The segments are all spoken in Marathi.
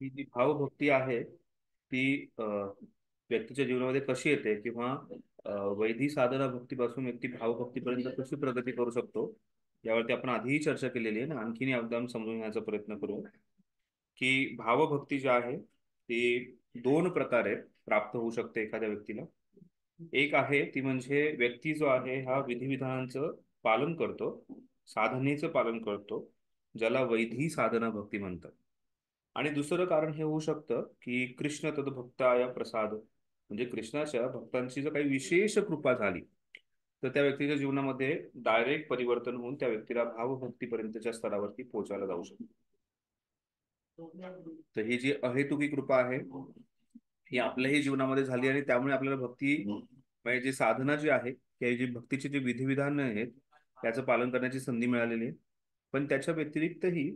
ही जी भावभक्ती आहे ती व्यक्तीच्या जीवनामध्ये कशी येते किंवा वैधी साधना भक्तीपासून व्यक्ती भावभक्तीपर्यंत कशी प्रगती करू शकतो यावरती आपण आधीही चर्चा केलेली आहे ना. आणखीन एकदम समजून घेण्याचा प्रयत्न करू की भावभक्ती जी आहे ती दोन प्रकारे प्राप्त होऊ शकते एखाद्या व्यक्तीला. एक आहे ती म्हणजे व्यक्ती जो आहे हा विधिविधानांचं पालन करतो, साधनेचं पालन करतो, ज्याला वैधी साधना भक्ती म्हणतात. आणि दुसरं कारण हे होऊ शकतं की कृष्ण तद्भक्ताय प्रसाद, म्हणजे कृष्णाच्या भक्तांची जर काही विशेष कृपा झाली तर त्या व्यक्तीच्या जीवनामध्ये डायरेक्ट परिवर्तन होऊन त्या व्यक्तीला भावभक्तीपर्यंतच्या स्तरावरती पोहोचायला जाऊ शकतो. तर ही जी अहेतुकी कृपा आहे ही आपल्याही जीवनामध्ये झाली आणि त्यामुळे आपल्याला भक्ती म्हणजे जी साधना जी आहे की जी भक्तीचे जे विधिविधान आहेत त्याचं पालन करण्याची संधी मिळालेली आहे. पण त्याच्या व्यतिरिक्तही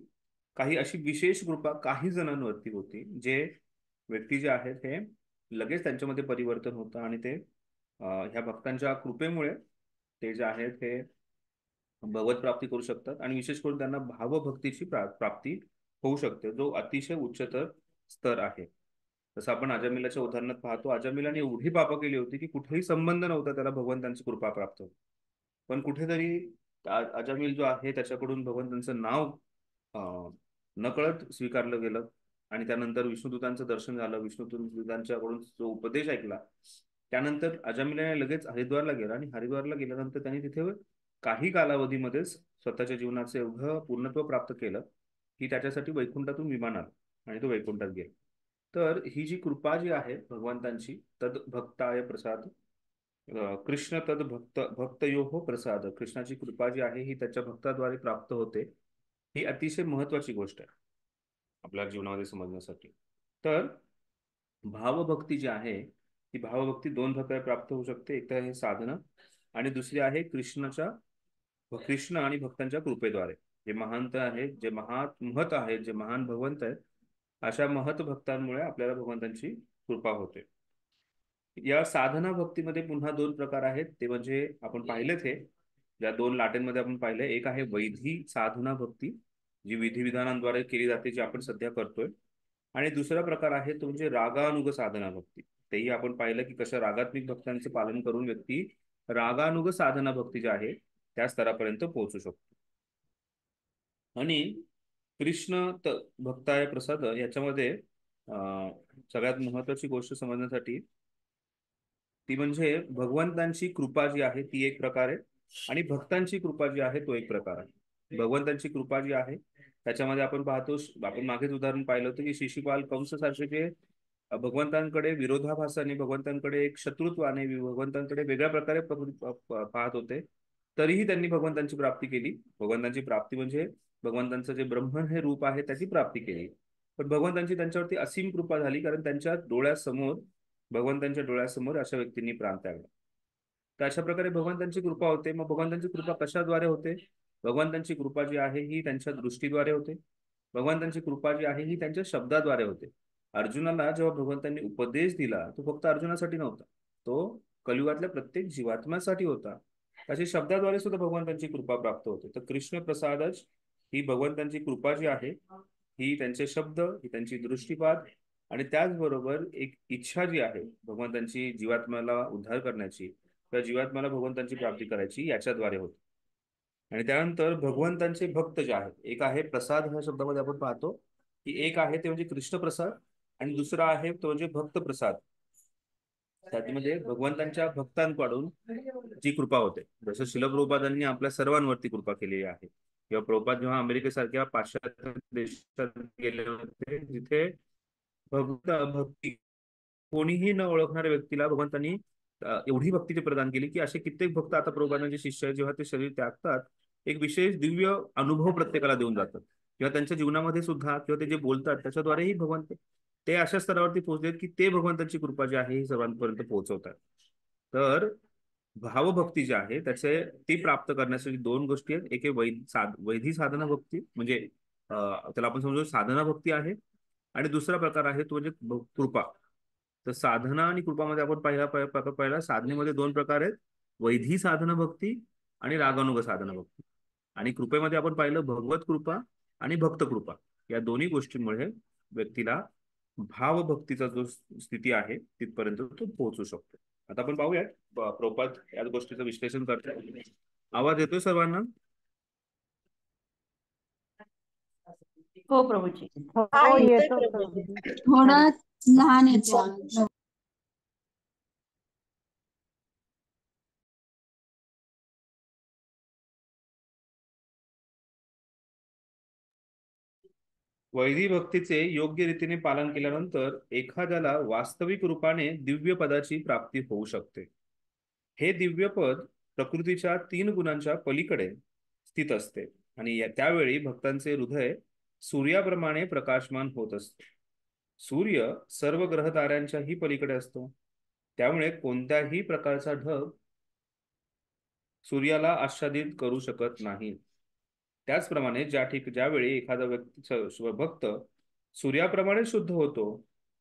काही अशी विशेष कृपा काही जणांवरती होती जे व्यक्ती जे आहेत हे लगेच त्यांच्यामध्ये परिवर्तन होतं आणि ते ह्या भक्तांच्या कृपेमुळे ते जे आहेत हे भगवत प्राप्ती करू शकतात आणि विशेष करून त्यांना भावभक्तीची प्राप्ती होऊ शकते जो अतिशय उच्चतर स्तर आहे. जसं आपण अजामिलाच्या उदाहरणात पाहतो, अजामिलाने एवढी पापं केली होती की कुठेही संबंध नव्हता त्याला भगवंतांची कृपा प्राप्त होती. पण कुठेतरी अजामिल जो आहे त्याच्याकडून भगवंतांचं नाव नकळत स्वीकारलं गेलं आणि त्यानंतर विष्णुदूतांचं दर्शन झालं. विष्णुदूतांच्याकडून जो उपदेश ऐकला त्यानंतर अजामिलाने लगेच हरिद्वारला गेला आणि हरिद्वारला गेल्यानंतर त्यांनी तिथे काही कालावधीमध्येच स्वतःच्या जीवनाचं एवढं पूर्णत्व प्राप्त केलं की त्याच्यासाठी वैकुंठातून विमान आलं आणि तो वैकुंठात गेला. तर ही जी कृपा जी आहे भगवंतांची तद भक्ताय प्रसाद, कृष्ण तद भक्तयो प्रसाद, कृष्णाची कृपा जी आहे ही त्याच्या भक्ताद्वारे प्राप्त होते. ही अतिशय महत्वाची गोष्ट आहे आपल्या जीवनामध्ये समजण्यासाठी. तर भावभक्ती जी आहे ती भावभक्ती दोन प्रकारे प्राप्त होऊ शकते. एक तर आहे साधना आणि दुसरी आहे कृष्ण आणि भक्तांच्या कृपेद्वारे. जे महंत आहेत, जे महत आहेत, जे महान भगवंत आहेत, अशा महत भक्तांमुळे आपल्याला भगवंतांची कृपा होते. या साधना भक्तीमध्ये पुन्हा दोन प्रकार आहेत. ते म्हणजे आपण पाहिलेच हे ज्या दोन लाटेंमध्ये आपण पाहिलं, एक आहे वैधी साधना भक्ती जी विधिविधानांद्वारे केली जाते, जी आपण सध्या करतोय. आणि दुसरा प्रकार आहे तो म्हणजे रागानुग साधना भक्ती. तेही आपण पाहिलं की कशा रागात्मिक भक्तांचं पालन करून व्यक्ती रागानुग साधना भक्ती जी आहे त्या स्तरापर्यंत पोहोचू शकतो. आणि भक्ताय प्रसाद याच्यामध्ये सगळ्यात महत्वाची गोष्ट समजण्यासाठी ती म्हणजे भगवंतांची कृपा जी आहे ती एक प्रकार आहे आणि भक्तांची कृपा जी आहे तो एक प्रकार आहे. भगवंतांची कृपा जी आहे त्याच्यामध्ये आपण पाहतो, आपण मागेच उदाहरण पाहिलं होतं की शिशुपाल कंस सारखे जे भगवंतांकडे विरोधाभासाने, भगवंतांकडे एक शत्रुत्वाने, भगवंतांकडे वेगळ्या प्रकारे पाहत होते, तरीही त्यांनी भगवंतांची प्राप्ती केली. भगवंतांची प्राप्ती म्हणजे भगवंतांचं जे ब्रह्मन हे रूप आहे त्याची प्राप्ती केली. पण भगवंतांची त्यांच्यावरती असीम कृपा झाली कारण त्यांच्या डोळ्यासमोर, भगवंतांच्या डोळ्यासमोर अशा व्यक्तींनी प्राण त्यागला. तर अशा प्रकारे भगवंतांची कृपा होते. मग भगवंतांची कृपा कशाद्वारे होते? भगवंतांची कृपा जी आहे ही त्यांच्या दृष्टीद्वारे होते. भगवंतांची कृपा जी आहे ही त्यांच्या शब्दाद्वारे होते. अर्जुनाला जेव्हा भगवंतांनी उपदेश दिला तो फक्त अर्जुनासाठी नव्हता, तो कलियुगातल्या प्रत्येक जीवात्म्यासाठी होता. अशी शब्दाद्वारे सुद्धा भगवंतांची कृपा प्राप्त होते. तर कृष्ण प्रसादच ही भगवंतांची कृपा जी आहे ही त्यांचे शब्द, ही त्यांची दृष्टीपात आणि त्याचबरोबर एक इच्छा जी आहे भगवंतांची जीवात्म्याला उद्धार करण्याची, त्या जीवात्म्याला भगवंतांची प्राप्ती करायची याच्याद्वारे होते. आणि त्यानंतर भगवंतांचे भक्त जे आहेत, एक आहे प्रसाद ह्या शब्दामध्ये आपण पाहतो की एक आहे ते म्हणजे कृष्ण प्रसाद आणि दुसरा आहे तो म्हणजे भक्त प्रसाद. त्यामध्ये भगवंतांच्या भक्तांकडून जी कृपा होते, जसं शिल प्रभुपादांनी आपल्या सर्वांवरती कृपा केलेली आहे. किंवा प्रभुपाद जेव्हा अमेरिकेसारख्या पाश्चात्य देशात गेले होते जिथे भक्ती कोणीही न ओळखणाऱ्या व्यक्तीला भगवंतांनी एवढी भक्ती ते प्रदान केली की असे कित्येक भक्त आता प्रभुपादांचे शिष्य आहेत, जेव्हा ते शरीर त्यागतात एक विशेष दिव्य अनुभव प्रत्येकाला देऊन जातात. किंवा त्यांच्या जीवनामध्ये सुद्धा किंवा ते जे बोलतात त्याच्याद्वारेही भगवंत ते अशा स्तरावरती पोहोचलेत की ते भगवंताची कृपा जी आहे ही सर्वांपर्यंत पोहोचवतात. तर भावभक्ती जी आहे त्याचे ती प्राप्त करण्यासाठी दोन गोष्टी आहेत. एक आहे वैधी साधना भक्ती म्हणजे त्याला आपण समजू साधना भक्ती आहे आणि दुसरा प्रकार आहे तो म्हणजे कृपा. तर साधना आणि कृपामध्ये आपण पहिला साधनेमध्ये दोन प्रकार आहेत, वैधी साधना भक्ती आणि रागानुग साधना भक्ती. आणि कृपेमध्ये आपण पाहिलं भगवत कृपा आणि भक्त कृपा. या दोन्ही गोष्टींमुळे व्यक्तीला भावभक्तीचा जो स्थिती आहे तिथपर्यंत तो पोहोचू शकतो. आता आपण पाहूयात प्रभुपाद या गोष्टीचं विश्लेषण करतात. आवाज येतोय सर्वांना? हो प्रभूजी. हो येतो प्रभूजी. थोडं लहान येतो. वैधी भक्तीचे योग्य रीतीने पालन केल्यानंतर एखाद्याला वास्तविक रूपाने दिव्य पदाची प्राप्ती होऊ शकते. हे दिव्य पद प्रकृतीच्या 3 गुणांच्या पलीकडे स्थित असते आणि त्यावेळी भक्तांचे हृदय सूर्याप्रमाणे प्रकाशमान होत असते. सूर्य सर्व ग्रहताऱ्यांच्याही पलीकडे असतो, त्यामुळे कोणत्याही प्रकारचा ढग सूर्याला आच्छादित करू शकत नाही. त्याचप्रमाणे ज्यावेळी एखादा भक्त सूर्याप्रमाणे शुद्ध होतो,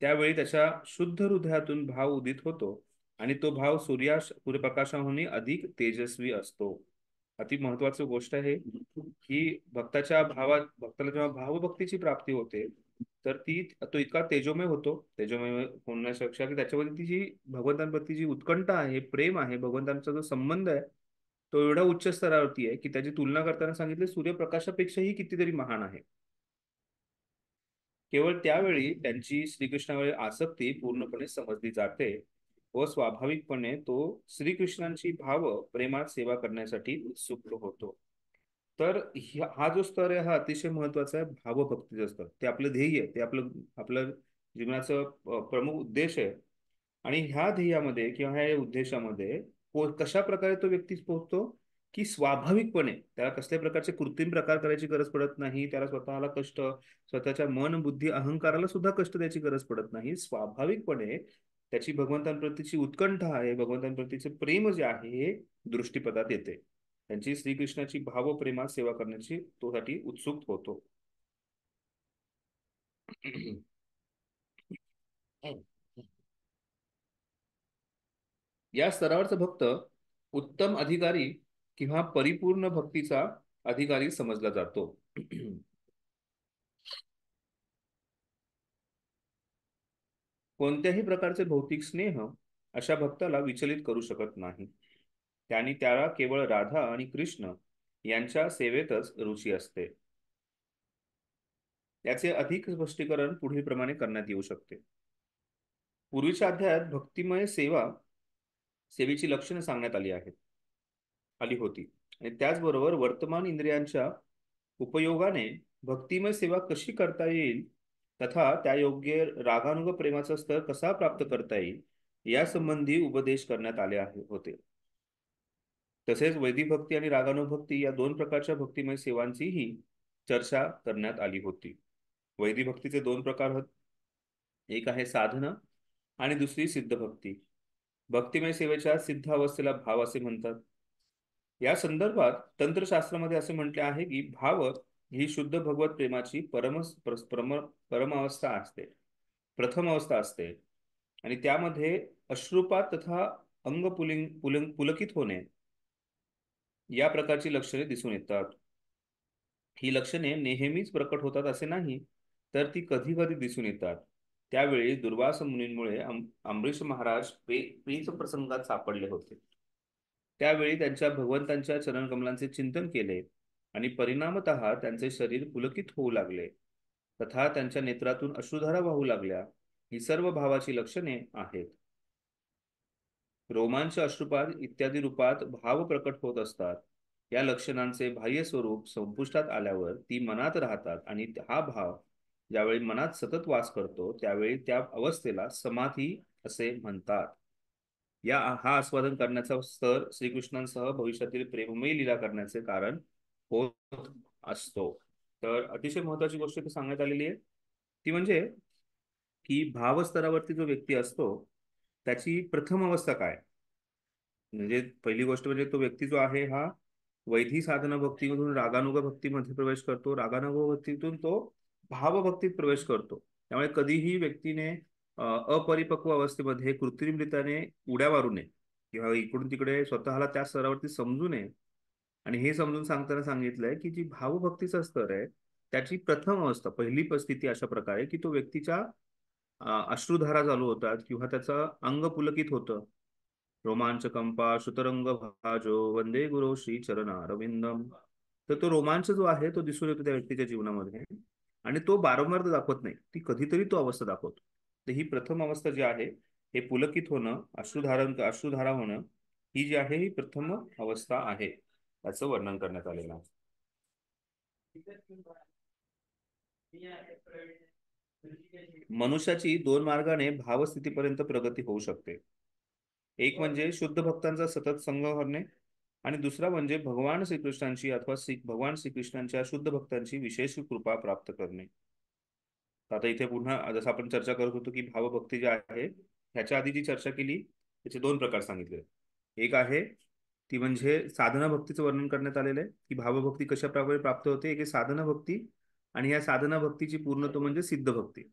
त्यावेळी त्याच्या शुद्ध हृदयातून भाव उदित होतो आणि तो भाव सूर्यप्रकाशाहून अधिक तेजस्वी असतो. अति महत्वाची गोष्ट आहे की भक्ताला जेव्हा भावभक्तीची प्राप्ती होते तर तो इतका तेजोमय होतो, तेजोमय होण्यापेक्षा की त्याच्यावरती जी भगवंतांप्रती जी उत्कंठा आहे, प्रेम आहे, भगवंतांचा जो संबंध आहे तो एवढा उच्च स्तरावरती आहे की त्याची तुलना करताना सांगितले सूर्यप्रकाशापेक्षाही कितीतरी महान आहे. केवळ त्यावेळी त्यांची श्रीकृष्णावर आसक्ती पूर्णपणे समजली जाते व स्वाभाविकपणे तो श्रीकृष्णांची भाव प्रेमात सेवा करण्यासाठी उत्सुक होतो. तर हा जो स्तर आहे हा अतिशय महत्वाचा आहे. भावभक्तीचं स्तर ते आपलं ध्येय, ते आपलं जीवनाचं प्रमुख उद्देश आहे. आणि ह्या ध्येयामध्ये किंवा ह्या उद्देशामध्ये कशा प्रकारे तो व्यक्ती पोहोचतो की स्वाभाविकपणे त्याला कसल्या प्रकारचे कृत्रिम प्रकार करायची गरज पडत नाही, त्याला स्वतःला कष्ट, स्वतःच्या मन बुद्धी अहंकाराला सुद्धा कष्ट द्यायची गरज पडत नाही. स्वाभाविकपणे त्याची भगवंतांप्रतीची उत्कंठा आहे, भगवंतांप्रतीचे प्रेम जे आहे हे दृष्टीपदात येते. त्यांची श्रीकृष्णाची भावप्रेमात सेवा करण्याची तो साठी उत्सुक होतो. या स्तरावरचा भक्त उत्तम अधिकारी किंवा परिपूर्ण भक्तीचा अधिकारी समजला जातो. कोणत्याही प्रकारचे भौतिक स्नेह अशा भक्ताला विचलित करू शकत नाही. त्याला केवळ राधा आणि कृष्ण यांच्या सेवेतच रुची असते. याचे अधिक स्पष्टीकरण पुढील प्रमाणे करण्यात येऊ शकते. पूर्वीच्या अध्यायात भक्तिमय सेवेची लक्षणे सांगण्यात आली होती आणि त्याचबरोबर वर्तमान इंद्रियांच्या उपयोगाने भक्तिमय सेवा कशी करता येईल तथा त्या योग्य रागानुग प्रेमाचा स्तर कसा प्राप्त करता येईल या संबंधी उपदेश करण्यात आले होते. तसेच वैदिक भक्ती आणि रागानुभक्ती या 2 प्रकारच्या भक्तिमय सेवांचीही चर्चा करण्यात आली होती. वैदिक भक्तीचे 2 प्रकार होत, एक आहे साधना आणि दुसरी सिद्ध भक्ती. भक्तिमय सेवेच्या सिद्ध अवस्थेला भाव असे म्हणतात. या संदर्भात तंत्रशास्त्रामध्ये असे म्हटले आहे की भाव ही शुद्ध भगवत प्रेमाची परमावस्था असते, प्रथम अवस्था असते आणि त्यामध्ये अश्रुपात तथा अंग पुलकित होणे या प्रकारची लक्षणे दिसून येतात. ही लक्षणे नेहमीच प्रकट होतात असे नाही, तर ती कधी कधी दिसून येतात. त्यावेळी दुर्वास मुनींमुळे अमरीश महाराज पेच प्रसंगात सापडले होते. त्यावेळी त्यांच्या भगवंतांच्या चरणकमलांचे चिंतन केले आणि परिणामतः त्यांचे शरीर पुलकित होऊ लागले तथा त्यांच्या नेत्रातून अश्रुधारा वाहू लागल्या. ही सर्व भावाची लक्षणे आहेत. रोमांच, अश्रुपात इत्यादी रूपात भाव प्रकट होत असतात. या लक्षणांचे बाह्य स्वरूप संपुष्टात आल्यावर ती मनात राहतात आणि हा भाव ज्यावेळी मनात सतत वास करतो त्यावेळी त्या अवस्थेला समाधी असे म्हणतात. हा आस्वादन करण्याचा स्तर श्रीकृष्णांसह भविष्यातील प्रेममयी लीला करण्याचे कारण होत असतो. तर अतिशय महत्वाची गोष्ट इथे सांगण्यात आलेली आहे ती म्हणजे की भावस्तरावरती जो व्यक्ती असतो त्याची प्रथम अवस्था काय, म्हणजे पहिली गोष्ट म्हणजे तो व्यक्ती जो आहे हा वैधी साधना भक्तीमधून रागानुग भक्तीमध्ये प्रवेश करतो, रागानुग भक्तीतून तो भावभक्तीत प्रवेश करतो. त्यामुळे कधीही व्यक्तीने अपरिपक्व अवस्थेमध्ये कृत्रिमरित्याने उड्या मारू नये किंवा इकडून तिकडे स्वतःला त्या स्तरावरती समजू नये. आणि हे समजून सांगताना सांगितलंय की जी भावभक्तीचा स्तर आहे त्याची प्रथम अवस्था, पहिली परिस्थिती अशा प्रकारे की तो व्यक्तीच्या अश्रुधारा चालू होतात किंवा त्याचं अंग पुलकित होतं. रोमांच कंपा श्रुतरंग भाजो वंदे गुरु श्री चरणारविंदम. तर तो रोमांच जो आहे तो दिसून येतो त्या व्यक्तीच्या जीवनामध्ये, आणि तो वारंवार तो दाखवत नाही, ती कधीतरी तो अवस्था दाखवतो. तर ही प्रथम अवस्था जी आहे, हे पुलकित होणं, अश्रुधारा होणं, ही जी आहे ही प्रथम अवस्था आहे, त्याचं वर्णन करण्यात आलेलं आहे. मनुष्याची दोन मार्गाने भावस्थितीपर्यंत प्रगती होऊ शकते. एक म्हणजे शुद्ध भक्तांचा सतत संग करणे, आणि दुसरा म्हणजे भगवान श्रीकृष्णांची अथवा भगवान श्रीकृष्णांच्या शुद्ध भक्तांची विशेष कृपा प्राप्त करणे. आता इथे पुन्हा जसं आपण चर्चा करत होतो की भावभक्ती जी आहे, ह्याच्या आधी जी चर्चा केली त्याचे दोन प्रकार सांगितले. एक आहे ती म्हणजे साधना भक्तीचं वर्णन करण्यात आलेलं आहे की भावभक्ती कशा प्रकारे प्राप्त होते. एक आहे साधना भक्ती, आणि या साधना भक्तीची पूर्णत्व म्हणजे सिद्ध भक्ती.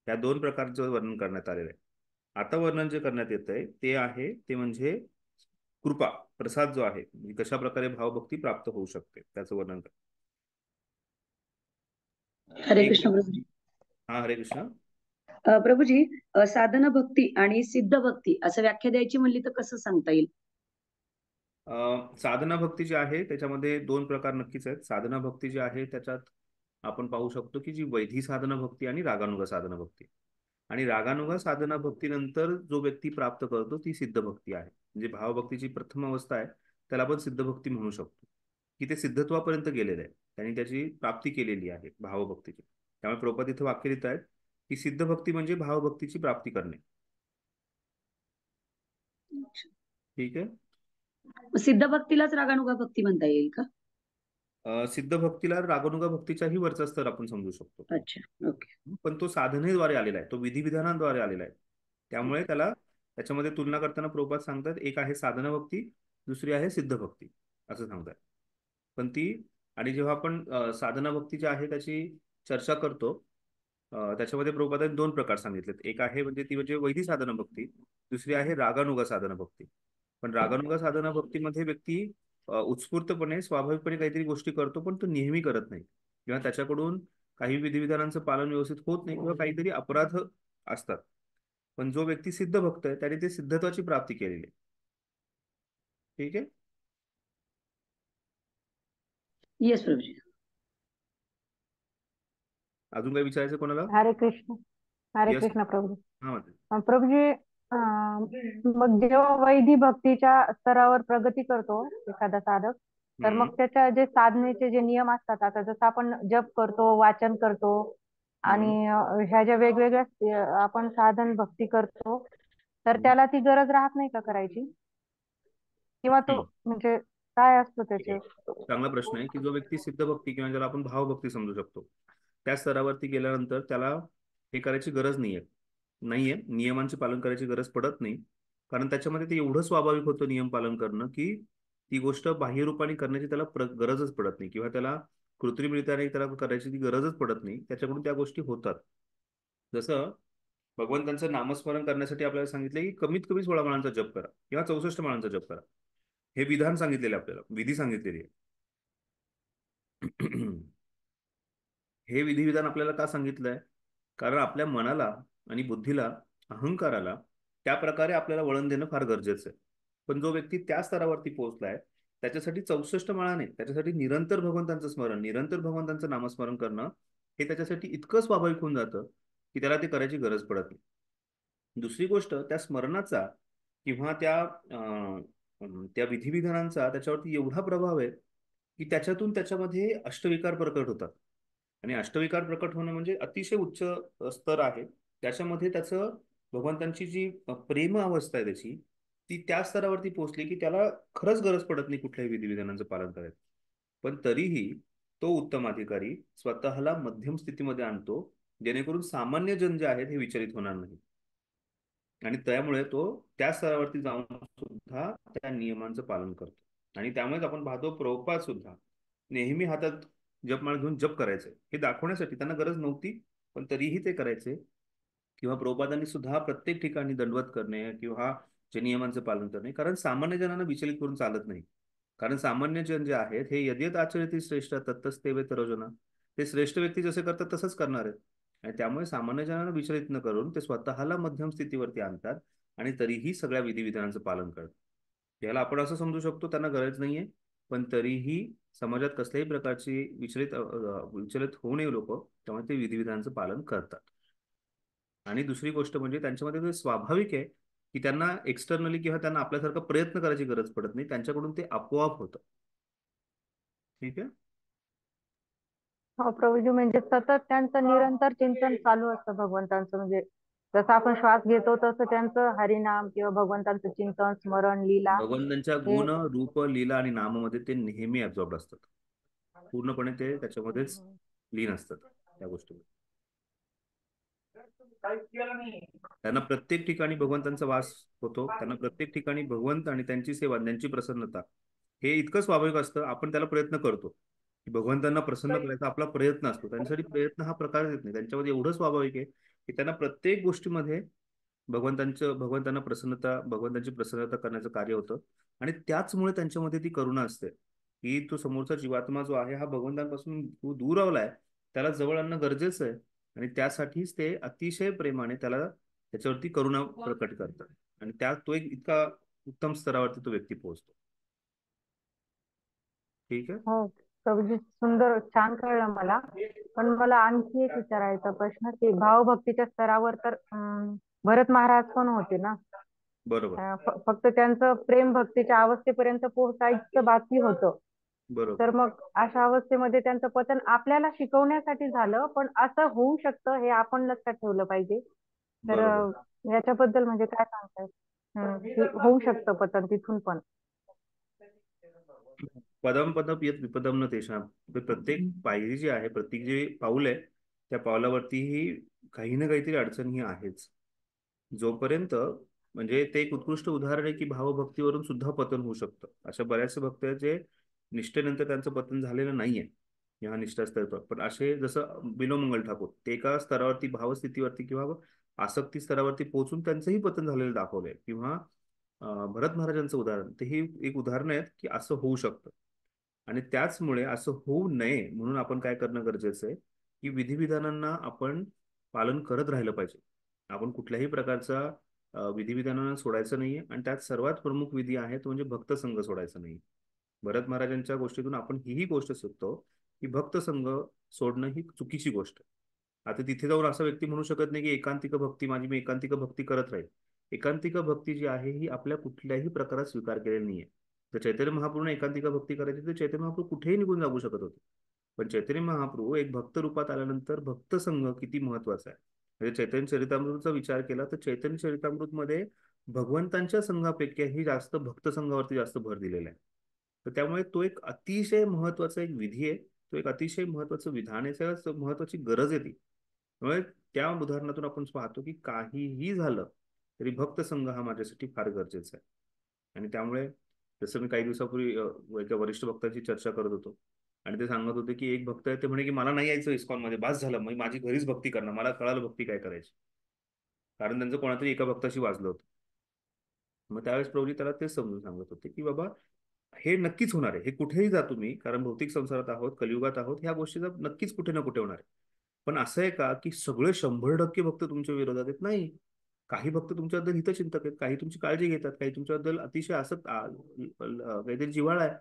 या दोन प्रकारचं वर्णन करण्यात आलेलं आहे. आता वर्णन जे करण्यात येत आहे ते आहे ते म्हणजे कृपा, प्रसाद जो आहे, म्हणजे कशा प्रकारे भावभक्ती प्राप्त होऊ शकते त्याचं वर्णन कर. हरे एक, कृष्ण प्रभूजी. हा हरे कृष्ण. प्रभूजी, साधना भक्ती आणि सिद्ध भक्ती असं व्याख्या द्यायची म्हणली तर कसं सांगता येईल? साधना भक्ती जी आहे त्याच्यामध्ये दोन प्रकार नक्कीच आहेत. साधना भक्ती जी आहे त्याच्यात आपण पाहू शकतो की जी वैधी साधना भक्ती आणि रागानुगा साधना भक्ती, आणि रागानुगा साधना भक्तीनंतर जो व्यक्ती प्राप्त करतो ती सिद्ध भक्ती आहे. म्हणजे भावभक्तीची प्रथम अवस्था आहे, त्याला आपण सिद्ध भक्ती म्हणू शकतो, की ते सिद्धत्वापर्यंत गेलेलं आहे, त्यांनी त्याची प्राप्ती केलेली आहे भावभक्तीची. त्यामुळे प्रभुपाद इथं वाक्य लिहित आहेत की सिद्ध भक्ती म्हणजे भावभक्तीची प्राप्ती करणे. ठीक आहे. सिद्ध भक्तीलाच रागानुगा भक्ती म्हणता येईल का? सिद्ध भक्तीला रागानुगा भक्तीच्याही वरचा स्तर आपण समजू शकतो. अच्छा, ओके. पण तो साधनेद्वारे आलेला आहे, तो विधिविधानाद्वारे आलेला आहे. त्यामुळे त्याला त्याच्यामध्ये तुलना करताना प्रभुपाद सांगतात एक आहे साधना भक्ती, दुसरी आहे सिद्ध भक्ती असं सांगतात. पण ती, आणि जेव्हा आपण साधना भक्ती जी आहे त्याची चर्चा करतो त्याच्यामध्ये प्रभुपादांनी दोन प्रकार सांगितलेत. एक आहे म्हणजे ती म्हणजे वैधी साधना भक्ती, दुसरी आहे रागानुगा साधना भक्ती. पण रागानुगा साधना भक्तीमध्ये व्यक्ती उत्स्फूर्तपणे स्वाभाविकपणे काहीतरी गोष्टी करतो, पण तो नेहमी करत नाही, किंवा त्याच्याकडून काही विधिविधानांचं पालन व्यवस्थित होत नाही, किंवा काहीतरी अपराध असतात. पण जो व्यक्ती सिद्ध भक्त आहे त्याने ते सिद्धत्वाची प्राप्ती केलेली आहे. ठीक आहे. येस प्रभूजी. अजून काही विचारायचं कोणाला? हरे कृष्ण. हरे यस. कृष्ण प्रभुजी. हा प्रभुजी, मग जेव्हा वैधी भक्तीच्या स्तरावर प्रगती करतो एखादा साधक, तर मग त्याच्या जे साधनेचे जे नियम असतात, आता जसं आपण जप करतो, वाचन करतो, आणि ह्या ज्या वेगवेगळ्या आपण साधन भक्ती करतो, तर त्याला ती गरज राहत नाही का करायची? किंवा तो म्हणजे काय असतो त्याचे? चांगला प्रश्न आहे की जो व्यक्ती सिद्ध भक्ती किंवा ज्याला आपण भावभक्ती समजू शकतो त्या स्तरावरती गेल्यानंतर त्याला हे करायची गरज नाहीये, नियमांचे पालन करायची गरज पडत नाही. कारण त्याच्यामध्ये ते एवढं स्वाभाविक होतं नियम पालन करणं की ती गोष्ट बाह्य रूपाने करण्याची त्याला गरजच पडत नाही, किंवा त्याला कृत्रिमरित्याने त्याला करायची ती गरजच पडत नाही, त्याच्याकडून त्या गोष्टी होतात. जसं भगवंतांचं नामस्मरण करण्यासाठी आपल्याला सांगितलं की कमीत कमी 16 माळांचा जप करा किंवा 64 माळांचा जप करा, हे विधान सांगितलेले आपल्याला, विधी सांगितलेली आहे. हे विधिविधान आपल्याला का सांगितलंय? कारण आपल्या मनाला आणि बुद्धीला, अहंकाराला त्या प्रकारे आपल्याला वळण देणं फार गरजेचं आहे. पण जो व्यक्ती त्या स्तरावरती पोहोचलाय त्याच्यासाठी 64 माळा नाही, त्याच्यासाठी निरंतर भगवंतांचं स्मरण, निरंतर भगवंतांचं नामस्मरण करणं हे त्याच्यासाठी इतकं स्वाभाविक होऊन जातं की त्याला ते करायची गरज पडत नाही. दुसरी गोष्ट, त्या स्मरणाचा किंवा त्या विधिविधानांचा त्याच्यावरती एवढा प्रभाव आहे की त्याच्यातून त्याच्यामध्ये अष्टविकार प्रकट होतात. आणि अष्टविकार प्रकट होणं म्हणजे अतिशय उच्च स्तर आहे. त्याच्यामध्ये त्याचं भगवंतांची जी प्रेम अवस्था आहे त्याची, ती त्या स्तरावरती पोहोचली की त्याला खरंच गरज पडत नाही कुठल्याही विधिविधानांचं पालन करायचं. पण तरीही तो उत्तम अधिकारी स्वतःला मध्यम स्थितीमध्ये आणतो, जेणेकरून सामान्य जन जे आहेत हे विचलित होणार नाही. आणि त्यामुळे तो त्या स्तरावरती जाऊन सुद्धा त्या नियमांचं पालन करतो. आणि त्यामुळेच आपण पाहतो प्रभुपाद सुद्धा नेहमी हातात जपमाळ घेऊन जप करायचे, हे दाखवण्यासाठी त्यांना गरज नव्हती पण तरीही ते करायचे. किंवा प्रभुपादांनी सुद्धा प्रत्येक ठिकाणी दंडवत करणे किंवा जे नियमांचं पालन करणे, कारण सामान्य जनांना विचलित करून चालत नाही. कारण सामान्य जन जे आहेत हे यद्यत आचरती श्रेष्ठ तत्तस्तेवे तरोजना, ते श्रेष्ठ व्यक्ती जसे करतात तसंच करणार आहेत. आणि त्यामुळे सामान्य जणांना विचलित न करून ते स्वतःला मध्यम स्थितीवरती आणतात आणि तरीही सगळ्या विधिविधानांचं पालन करतात. याला आपण असं समजू शकतो त्यांना गरज नाहीये, पण तरीही समाजात कसल्याही प्रकारची विचलित होऊ नये लोक, त्यामुळे ते विधिविधानांचं पालन करतात. आणि दुसरी गोष्ट म्हणजे त्यांच्यामध्ये ते स्वाभाविक आहे की त्यांना एक्सटर्नली किंवा त्यांना आपल्यासारखा प्रयत्न करायची गरज पडत नाही, त्यांच्याकडून ते आपोआप होतं. ठीक आहे. हो प्रभूजी, म्हणजे सतत त्यांचं निरंतर चिंतन चालू असतं भगवंतांचं. म्हणजे जसं आपण श्वास घेतो तसं त्यांचं हरिनाम किंवा भगवंतांचं चिंतन, स्मरण, लीला भगवंतांच्या हे. गुण, रूप, लीला आणि नामामध्ये ते नेहमी ऍब्झॉर्ब असतात. पूर्णपणे ते त्याच्यामध्येच लीन असतात त्या गोष्टीमध्ये. त्यांना प्रत्येक ठिकाणी भगवंतांचा वास होतो, त्यांना प्रत्येक ठिकाणी भगवंत आणि त्यांची सेवा, त्यांची प्रसन्नता हे इतकं स्वाभाविक असतं. आपण त्याला प्रयत्न करतो की भगवंतांना प्रसन्न करायचा आपला प्रयत्न असतो, त्यांच्यासाठी प्रयत्न हा प्रकार येत नाही. त्यांच्यामध्ये एवढं स्वाभाविक आहे की त्यांना प्रत्येक गोष्टीमध्ये भगवंतांची प्रसन्नता करण्याचं कार्य होतं. आणि त्याचमुळे त्यांच्यामध्ये ती करुणा असते की तो समोरचा जीवात्मा जो आहे हा भगवंतांपासून दूर आवलाय, त्याला जवळ आणणं गरजेचं आहे. आणि त्यासाठीच ते अतिशय प्रेमाने त्याच्यावरती करुणा प्रकट करतात. आणि त्यात तो एक इतका उत्तम स्तरावरती तो व्यक्ती पोहोचतो. ठीक आहे. हो प्रभूजी, सुंदर, छान कळलं मला. पण मला आणखी एक विचारायचा प्रश्न की भावभक्तीच्या स्तरावर तर भरत महाराज पण होते ना. बरोबर. फक्त त्यांचं प्रेम भक्तीच्या अवस्थेपर्यंत पोहोचायचं बाकी होतं. बरोबर. तर मग अशा अवस्थेमध्ये त्यांचं पतन आपल्याला शिकवण्यासाठी झालं, पण असं होऊ शकतं हे आपण लक्षात ठेवलं पाहिजे. तर बरोबर. याच्याबद्दल म्हणजे काय सांगताय? की होऊ शकतं पतन तिथून पण. पदम पदम येत विपदम न तेषां. प्रत्येक पायरी जी आहे, प्रत्येक जे पाऊल आहे, त्या पावलावरतीही काही ना काहीतरी अडचण ही आहेच. जोपर्यंत, म्हणजे ते एक उत्कृष्ट उदाहरण आहे की भावभक्तीवरून सुद्धा पतन होऊ शकतं. अशा बऱ्याचशे भक्त आहेत जे निष्ठेनंतर त्यांचं पतन झालेलं नाहीये ह्या निष्ठा स्तरावर. पण असे जसं बिलोमंगल ठाकूर, ते एका स्तरावरती भावस्थितीवरती किंवा आसक्ती स्तरावरती पोहोचून त्यांचंही पतन झालेलं दाखवलंय. किंवा भरत महाराजांचं उदाहरण, ते ही एक उदाहरण आहेत की असं होऊ शकतं. आणि त्याचमुळे असं होऊ नये म्हणून आपण काय करणं गरजेचं आहे की विधिविधानांना आपण पालन करत राहिलं पाहिजे. आपण कुठल्याही प्रकारचा विधिविधानांना सोडायचं नाहीये. आणि त्यात सर्वात प्रमुख विधी आहे तो म्हणजे भक्त संघ सोडायचा नाही. भरत महाराजांच्या गोष्टीतून आपण ही गोष्ट शिकतो की भक्त संघ सोडणं ही चुकीची गोष्ट आहे. आता तिथे जाऊन असा व्यक्ती म्हणू शकत नाही की एकांतिक भक्ती माझी, मी एकांतिक भक्ती करत राहील. एकांतिक भक्ती जी आहे ही आपल्या कुठल्याही प्रकारात स्वीकार केलेली नाहीये. तर चैतन्य महाप्रभूने एकांतिका भक्ती करायची तर चैतन्य महाप्रभू कुठेही निघून जाऊ शकत होते. पण चैतन्य महाप्रभू एक भक्त रूपात आल्यानंतर भक्त संघ किती महत्वाचा आहे. म्हणजे चैतन्य चरितामृतचा विचार केला तर चैतन्य चरितामृत मध्ये भगवंतांच्या संघापेक्षाही जास्त भक्त संघावरती जास्त भर दिलेला आहे. तर त्यामुळे तो एक अतिशय महत्वाचा एक विधी आहे, तो एक अतिशय महत्वाचं विधान आहे, सगळ्यात महत्वाची गरज आहे ती. त्यामुळे त्या उदाहरणातून आपण पाहतो की काहीही झालं तरी भक्त संघ हा माझ्यासाठी फार गरजेचा आहे. आणि त्यामुळे जसं मी काही दिवसापूर्वी एका वरिष्ठ भक्ताची चर्चा करत होतो आणि ते सांगत होते की एक भक्त आहे, ते म्हणे की मला नाही यायचं इस्कॉन मध्ये, बास झालं, मी माझी घरीच भक्ती करणार, मला कळालं भक्ती काय करायची. कारण त्यांचं कोणातरी एका भक्ताशी वाजलं होतं. मग त्यावेळेस प्रभूजी त्याला तेच समजून सांगत होते की बाबा हे नक्कीच होणार आहे, हे कुठेही जा तुम्ही, कारण भौतिक संसारात आहोत, कलियुगात आहोत, ह्या गोष्टीचा नक्कीच कुठे ना कुठे होणार आहे. पण असं आहे का की सगळे 100% भक्त तुमच्या विरोधात आहेत? नाही. काही भक्त तुमच्याबद्दल हितचिंतक आहेत, काही तुमची काळजी घेतात, काही तुमच्याबद्दल अतिशय असं काहीतरी जिव्हाळा आहे.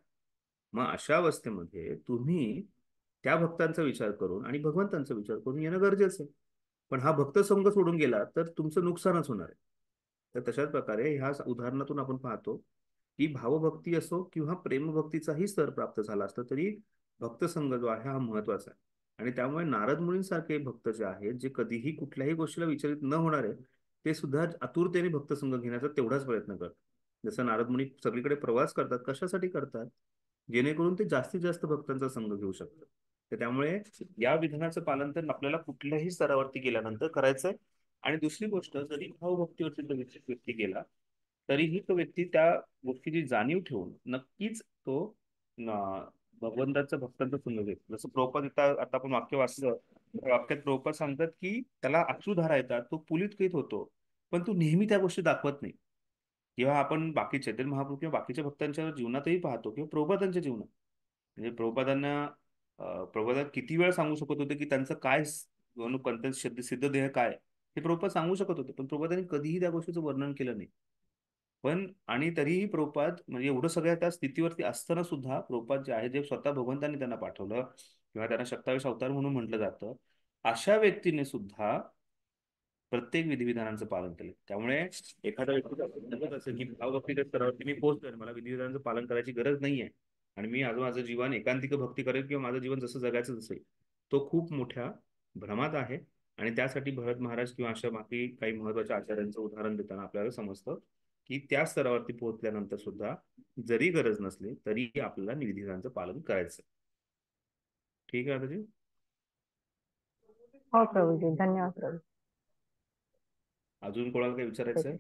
मग अशा अवस्थेमध्ये तुम्ही त्या भक्तांचा विचार करून आणि भगवंतांचा विचार करून येणं गरजेचं आहे. पण हा भक्त संघ सोडून गेला तर तुमचं नुकसानच होणार आहे. तर तशाच प्रकारे ह्या उदाहरणातून आपण पाहतो की भावभक्ती असो किंवा प्रेमभक्तीचाही स्तर प्राप्त झाला असता तरी भक्त संघ जो आहे हा महत्वाचा आहे. आणि त्यामुळे नारद मुनींसारखे भक्त जे आहेत, जे कधीही कुठल्याही गोष्टीला विचलित न होणारे, ते सुद्धा आतुरतेने भक्त संघ घेण्याचा तेवढाच प्रयत्न करतात. जसं नारद मुनी सगळीकडे प्रवास करतात, कशासाठी करतात? जेणेकरून ते जास्तीत जास्त भक्तांचा संघ घेऊ शकतात. तर त्यामुळे या विधानाचं पालन तर आपल्याला कुठल्याही स्तरावरती गेल्यानंतर करायचंय. आणि दुसरी गोष्ट, जरी भावभक्तीवरती तो व्यक्ती गेला तरीही तो व्यक्ती त्या गोष्टीची जाणीव ठेवून नक्कीच तो भगवंताच्या भक्तांचा संघ घेतो. जसं प्रभुपाद आता आपण वाक्य वाचलं, त्या वाक्यात प्रभुपाद सांगतात की त्याला अश्रुधारा येतात, तो पुलकित होतो, पण तो नेहमी त्या गोष्टी दाखवत नाही. किंवा आपण बाकी चैतन्य महाप्रभू किंवा बाकीच्या भक्तांच्या जीवनातही पाहतो किंवा प्रभुपादांच्या जीवनात, म्हणजे प्रभुपादांना प्रभुपाद किती वेळा सांगू शकत होते की त्यांचं काय पंथ सिद्ध देह काय हे प्रभुपाद सांगू शकत होते, पण प्रभुपादांनी कधीही त्या गोष्टीचं वर्णन केलं नाही. पण आणि तरीही प्रभुपाद म्हणजे एवढं सगळ्या त्या स्थितीवरती असताना सुद्धा प्रभुपाद जे आहे, जे स्वतः भगवंतांनी त्यांना पाठवलं किंवा त्यांना 27 अवतार म्हणून म्हटलं जातं, अशा व्यक्तीने सुद्धा प्रत्येक विधिविधानांचं पालन केलं. त्यामुळे एखादा व्यक्ती असेल की भावभक्तीच्या स्तरावरती मी पोहोचतोय, मला विधिविधानांचं पालन करायची गरज नाहीये आणि मी आज माझं जीवन एकांतिक भक्ती करेल किंवा माझं जीवन जसं जगायचं असेल, तो खूप मोठ्या भ्रमात आहे. आणि त्यासाठी भरत महाराज किंवा अशा बाकी काही महत्वाच्या आचार्यांचं उदाहरण देताना आपल्याला समजतं की त्या स्तरावरती पोहोचल्यानंतर सुद्धा जरी गरज नसली तरी आपल्याला विधिविधानांचं पालन करायचं. ठीक आहे दादाजी. हो प्रभूजी, धन्यवाद प्रभू. अजून कोणाला काही विचारायचं आहे?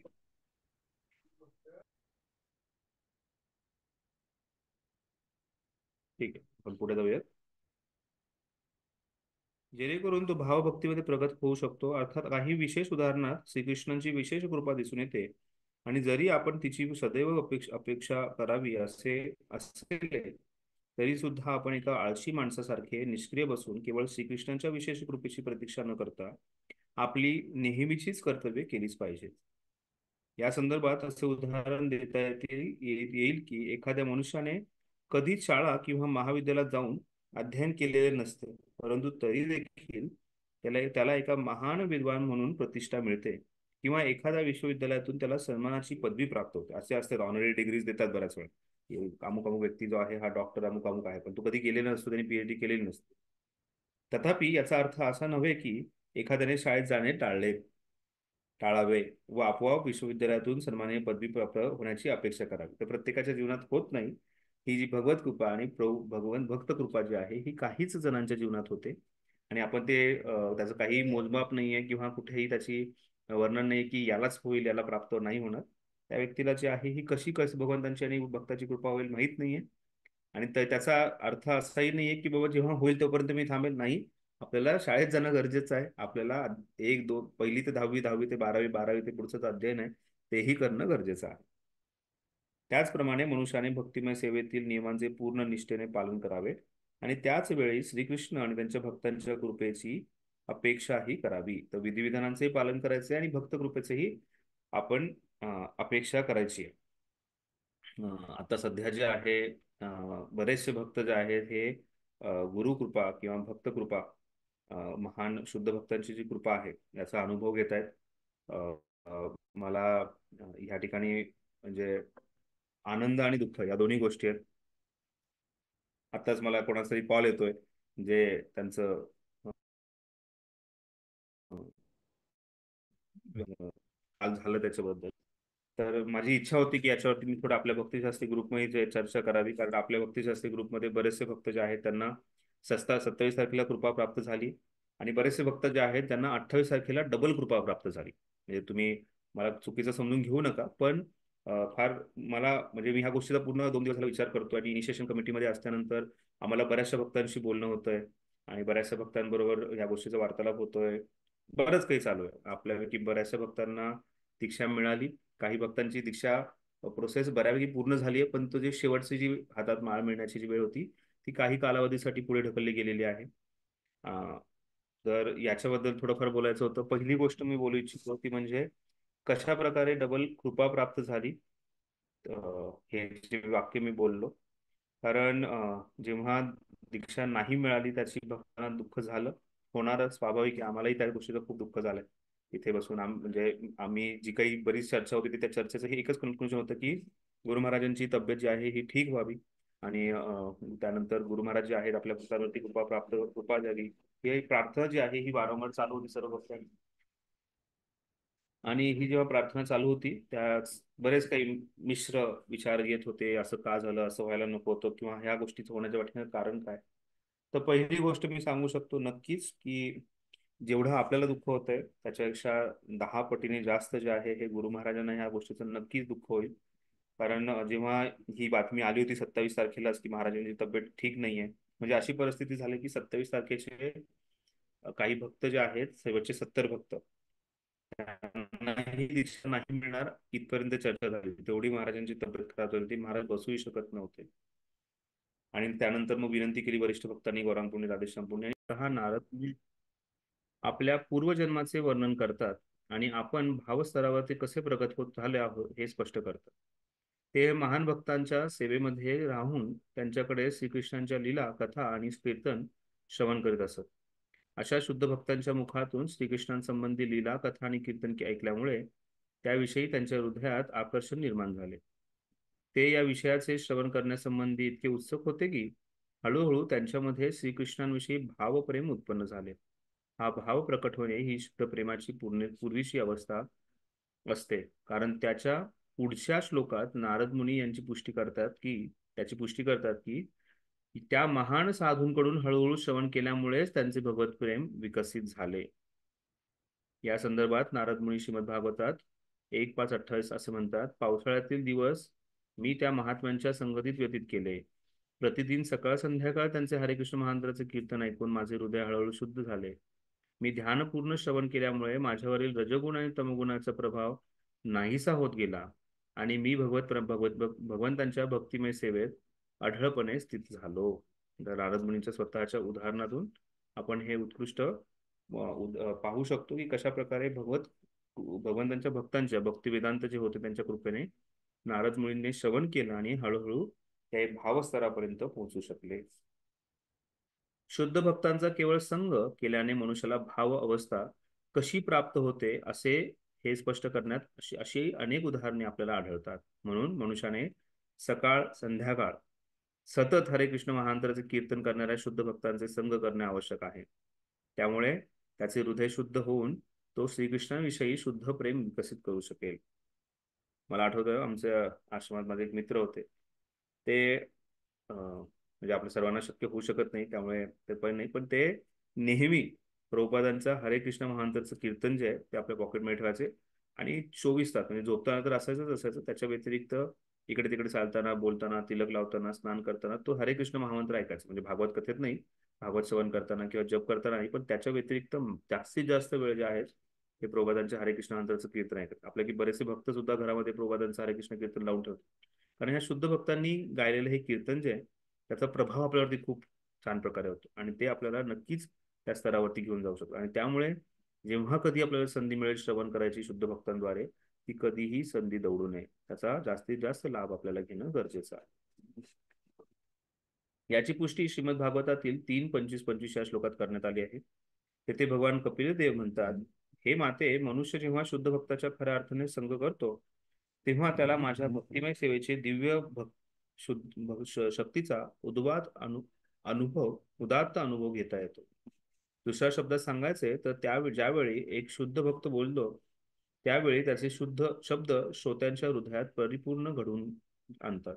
ठीक आहे, आपण पुढे जाऊयात. जेणेकरून तो भावभक्तीमध्ये प्रगत होऊ शकतो. अर्थात काही विशेष उदाहरणात श्रीकृष्णांची विशेष कृपा दिसून येते आणि जरी आपण तिची सदैव अपेक्षा करावी असे असेल तरी सुद्धा आपण एका आळशी माणसासारखे निष्क्रिय बसून केवळ श्रीकृष्णांच्या विशेष कृपेची प्रतीक्षा न करता आपली नेहमीचीच कर्तव्ये केलीच पाहिजेत. या संदर्भात असे उदाहरण देता येईल की एखाद्या मनुष्याने कधीच शाळा किंवा महाविद्यालयात जाऊन अध्ययन केलेले नसते, परंतु तरी देखील त्याला त्याला एका महान विद्वान म्हणून प्रतिष्ठा मिळते किंवा एखाद्या विश्वविद्यालयातून त्याला सन्मानाची पदवी प्राप्त होते. असे असतात, ऑनररी डिग्रीज देतात बऱ्याच वेळा. अमुक अमुक व्यक्ती जो आहे हा डॉक्टर अमुक अमुक आहे, पण तो कधी केलेला नसतो, त्यांनी पीएचडी केलेली नसते. तथापि याचा अर्थ असा नव्हे की एखाद्याने शाळेत जाणे टाळावे व आपोआप विश्वविद्यालयातून सन्माननीय पदवी प्राप्त होण्याची अपेक्षा करावी. तर प्रत्येकाच्या जीवनात होत नाही. ही जी भगवत कृपा आणि भगवंत भक्त कृपा जी आहे ही काहीच जणांच्या जीवनात होते आणि आपण ते त्याचं काही मोजमाप नाहीये किंवा कुठेही त्याची वर्णन नाही की यालाच होईल याला प्राप्त नाही होणार. त्या व्यक्तीला जी आहे ही कशी भगवंतांची आणि भक्ताची कृपा होईल माहीत नाहीये. आणि त्याचा अर्थ असाही नाहीये की बाबा जेव्हा होईल तोपर्यंत मी थांबेल. नाही, आपल्याला शाळेत जाणं गरजेचं आहे. आपल्याला 1-2 पहिली ते 10वी, 10वी ते 12वी, 12वी ते पुढचं अध्ययन आहे तेही करणं गरजेचं आहे. त्याचप्रमाणे मनुष्याने भक्तिमय सेवेतील नियमांचे पूर्ण निष्ठेने पालन करावे आणि त्याच वेळी श्रीकृष्ण आणि त्यांच्या भक्तांच्या कृपेची अपेक्षाही करावी. तर विधिविधानांचे पालन करायचे आणि भक्त कृपेचेही आपण अपेक्षा करायची आहे. आता सध्या जे आहे बरेचसे भक्त जे आहेत हे गुरुकृपा किंवा भक्त कृपा महान शुद्ध भक्तांची जी कृपा आहे याचा अनुभव घेत आहेत. मला ह्या ठिकाणी म्हणजे आनंद आणि दुःख या दोन्ही गोष्टी आहेत. आताच मला कोणाचा तरी कॉल येतोय जे त्यांचं काल झालं त्याच्याबद्दल. तर माझी इच्छा होती की याच्यावरती मी थोडं आपल्या भक्तिशास्त्री ग्रुपमध्ये चर्चा करावी, कारण आपल्या भक्तिशास्त्री ग्रुपमध्ये बरेचसे भक्त जे आहेत त्यांना 27 तारखेला कृपा प्राप्त झाली आणि बरेचसे भक्त जे आहेत त्यांना 28 तारखेला डबल कृपा प्राप्त झाली. म्हणजे तुम्ही मला चुकीचं समजून घेऊ नका, पण फार मला म्हणजे मी ह्या गोष्टीचा पूर्ण 2 दिवसाला विचार करतो आणि इनिशिएशन कमिटीमध्ये असल्यानंतर आम्हाला बऱ्याचशा भक्तांशी बोलणं होतंय आणि बऱ्याचशा भक्तांबरोबर या गोष्टीचा वार्तालाप होतोय. बरंच काही चालू आहे. आपल्यापैकी बऱ्याचशा भक्तांना दीक्षा मिळाली, काही भक्तांची दीक्षा प्रोसेस बऱ्यापैकी पूर्ण झाली आहे, पण तो जी शेवटची जी हातात माळ मिळण्याची जी वेळ होती ती काही कालावधीसाठी पुढे ढकलली गेलेली आहे. तर याच्याबद्दल थोडंफार बोलायचं होतं. पहिली गोष्ट मी बोलू इच्छितो ती म्हणजे कशा प्रकारे डबल कृपा प्राप्त झाली. हे जे वाक्य मी बोललो, कारण जेव्हा दीक्षा नाही मिळाली त्याची भक्तांना दुःख झालं, होणारच, स्वाभाविक आहे. आम्हालाही त्या गोष्टीचं खूप दुःख झालंय. इथे बसून म्हणजे आम्ही जी काही बरीच चर्चा होती त्या चर्चेचं हे एकच कन्क्लुजन होतं की गुरु महाराजांची तब्येत जी आहे ही ठीक व्हावी आणि त्यानंतर गुरु महाराज जे आहेत आपल्या भक्तांवरती कृपा द्यावी, ही प्रार्थना जी आहे ही वारंवार चालू होती सर्व भक्तांनी. आणि ही जेव्हा प्रार्थना चालू होती त्या बरेच काही मिश्र विचार येत होते. असं का झालं, असं व्हायला नको होतं किंवा ह्या गोष्टीचं होण्याच्या वाटेनं कारण काय. तर पहिली गोष्ट मी सांगू शकतो नक्कीच की जेवढं आपल्याला दुःख होतंय त्याच्यापेक्षा 10 पटीने जास्त जे आहे हे गुरु महाराजांना ह्या गोष्टीचं नक्कीच दुःख होईल. कारण जेव्हा ही बातमी आली होती 27 तारखेलाच की महाराजांची तब्येत ठीक नाहीये, म्हणजे अशी परिस्थिती झाली की 27 तारखेचे काही भक्त जे आहेत शेवटचे 70 भक्त त्यांनाही दीक्षा नाही मिळणार इथपर्यंत चर्चा झाली. तेवढी महाराजांची तब्येत खराब झाली होती, महाराज बसूही शकत नव्हते. आणि त्यानंतर मग विनंती केली वरिष्ठ भक्तांनी गौरांग पुंडे राधेश्याम पुंडे. आणि हा नारद आपल्या पूर्वजन्माचे वर्णन करतात आणि आपण भावस्तरावर ते कसे प्रगत होत झाले आहोत हे स्पष्ट करतात. ते महान भक्तांच्या सेवेमध्ये राहून त्यांच्याकडे श्रीकृष्णांच्या लीला कथा आणि कीर्तन श्रवण करीत असत. अशा शुद्ध भक्तांच्या मुखातून श्रीकृष्णांसंबंधी लीला कथा आणि कीर्तन ऐकल्यामुळे त्याविषयी त्यांच्या हृदयात आकर्षण निर्माण झाले. ते या विषयाचे श्रवण करण्यासंबंधी इतके उत्सुक होते की हळूहळू त्यांच्यामध्ये श्रीकृष्णांविषयी भावप्रेम उत्पन्न झाले. हा भाव प्रकट होणे ही शुद्ध प्रेमाची पूर्वीची अवस्था असते, कारण त्याच्या पुढच्या श्लोकात नारद मुनी यांची पुष्टी करतात की त्या महान साधूंकडून हळूहळू श्रवण केल्यामुळेच त्यांचे भगवत प्रेम विकसित झाले. या संदर्भात नारद मुनी श्रीमद भागवतात 1:5:28 असे म्हणतात, पावसाळ्यातील दिवस मी त्या महात्म्यांच्या संगतीत व्यतीत केले. प्रतिदिन सकाळ संध्याकाळ त्यांचे हरे कृष्ण महामंत्राचे कीर्तन ऐकून माझे हृदय हळूहळू शुद्ध झाले. मी ध्यानपूर्ण श्रवण केल्यामुळे माझ्यावरील रजगुण आणि तमगुणाचा प्रभाव नाहीसा होत गेला आणि मी भगवंतांच्या भक्तिमय सेवेत अढळपणे स्थित झालो. नारद मुनींच्या स्वतःच्या उदाहरणातून आपण हे उत्कृष्ट पाहू शकतो की कशा प्रकारे भगवंतांच्या भक्तांच्या भक्ती वेदांत जे होते त्यांच्या कृपेने नारद मुनींनी श्रवण केलं आणि हळूहळू ते भावस्तरापर्यंत पोहोचू शकले. शुद्ध भक्तांचा केवळ संग केल्याने मनुष्याला भाव अवस्था कशी प्राप्त होते असे हे स्पष्ट करण्यात अशी अनेक उदाहरणे आपल्याला आढळतात. म्हणून मनुष्याने सकाळ संध्याकाळ सतत हरे कृष्ण महामंत्राचे कीर्तन करणाऱ्या शुद्ध भक्तांचे संग करणे आवश्यक आहे. त्यामुळे त्याचे हृदय शुद्ध होऊन तो श्रीकृष्णाविषयी शुद्ध प्रेम विकसित करू शकेल. मला आठवतं आमच्या आश्रमात माझे एक मित्र होते. ते म्हणजे आपल्या सर्वांना शक्य होऊ शकत नाही त्यामुळे ते पण नाही, पण ते नेहमी प्रभुपादांचा हरे कृष्ण महामंत्राचं कीर्तन जे आहे ते आपल्या पॉकेटमध्ये ठेवायचे आणि 24 तास म्हणजे झोपताना तर असायचं. त्याच्या व्यतिरिक्त इकडे तिकडे चालताना बोलताना तिलक लावताना स्नान करताना तो हरे कृष्ण महामंत्र ऐकायचा. म्हणजे भागवत कथेत नाही, भागवत श्रवण करताना किंवा जप करताना नाही, पण त्याच्या व्यतिरिक्त जास्तीत जास्त वेळ जे आहे ते प्रभुपादांच्या हरे कृष्ण मंत्राचं कीर्तन ऐकत. आपल्या की बरेचसे भक्त सुद्धा घरामध्ये प्रभुपादांचं हरे कृष्ण कीर्तन लावून ठेवतात, कारण ह्या शुद्ध भक्तांनी गायलेलं हे कीर्तन जे आहे त्याचा प्रभाव आपल्यावरती खूप छान प्रकारे होतो आणि ते आपल्याला नक्कीच त्या स्तरावरती घेऊन जाऊ शकतो. आणि त्यामुळे जेव्हा कधी आपल्याला संधी मिळेल श्रवण करायची शुद्ध भक्तांद्वारे, ती कधीही संधी दवडू नये. त्याचा जास्तीत जास्त लाभ आपल्याला घेणं गरजेचं आहे. याची पुष्टी श्रीमद भागवतातील 3:25-25 या श्लोकात करण्यात आली आहे. तेथे भगवान कपिल देव म्हणतात, हे माते, मनुष्य जेव्हा शुद्ध भक्ताच्या खऱ्या अर्थाने संग करतो तेव्हा त्याला माझ्या भक्तिमय सेवेचे दिव्य शक्तीचा उदात्त अनुभव घेता येतो. दुसऱ्या शब्दात सांगायचे तर ज्यावेळी एक शुद्ध भक्त बोलतो त्यावेळी त्याचे शुद्ध शब्द श्रोत्यांच्या हृदयात परिवर्तन घडवून आणतात.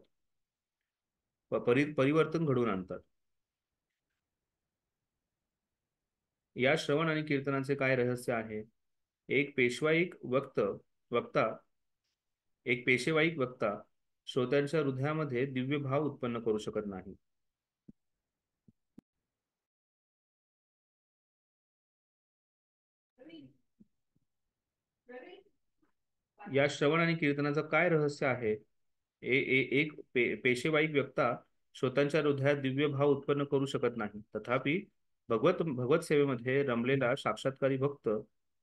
या श्रवण आणि कीर्तनाचे काय रहस्य आहे? एक पेशवाईक वक्ता श्रोत्यांच्या हृदयामध्ये दिव्य भाव उत्पन्न करू शकत नाही. या श्रवण आणि कीर्तनाचं काय रहस्य आहे? एक पेशवाईक वक्ता श्रोत्यांच्या हृदयात दिव्य भाव उत्पन्न करू शकत नाही. तथापि भगवत सेवेमध्ये रमलेला साक्षात्कारी भक्त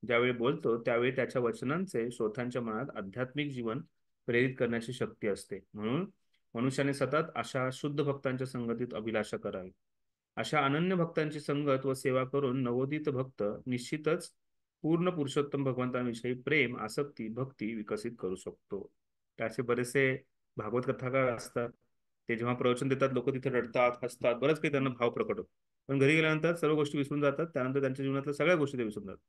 ज्यावेळी बोलतो त्यावेळी त्याच्या वचनांचे श्रोत्यांच्या मनात आध्यात्मिक जीवन प्रेरित करण्याची शक्ती असते. म्हणून मनुष्याने सतत अशा शुद्ध भक्तांच्या संगतीत अभिलाषा करावी. अशा अनन्य भक्तांची संगत व सेवा करून नवोदित भक्त निश्चितच पूर्ण पुरुषोत्तम भगवंतांविषयी प्रेम, आसक्ती, भक्ती विकसित करू शकतो. त्याचे बरेचसे भागवत कथाकार असतात, ते जेव्हा प्रवचन देतात लोक तिथे रडतात, हसतात, बरंच काही त्यांना भाव प्रकट होतो, पण घरी गेल्यानंतर सर्व गोष्टी विसरून जातात. त्यानंतर त्यांच्या जीवनातल्या सगळ्या गोष्टी ते विसरून जातात.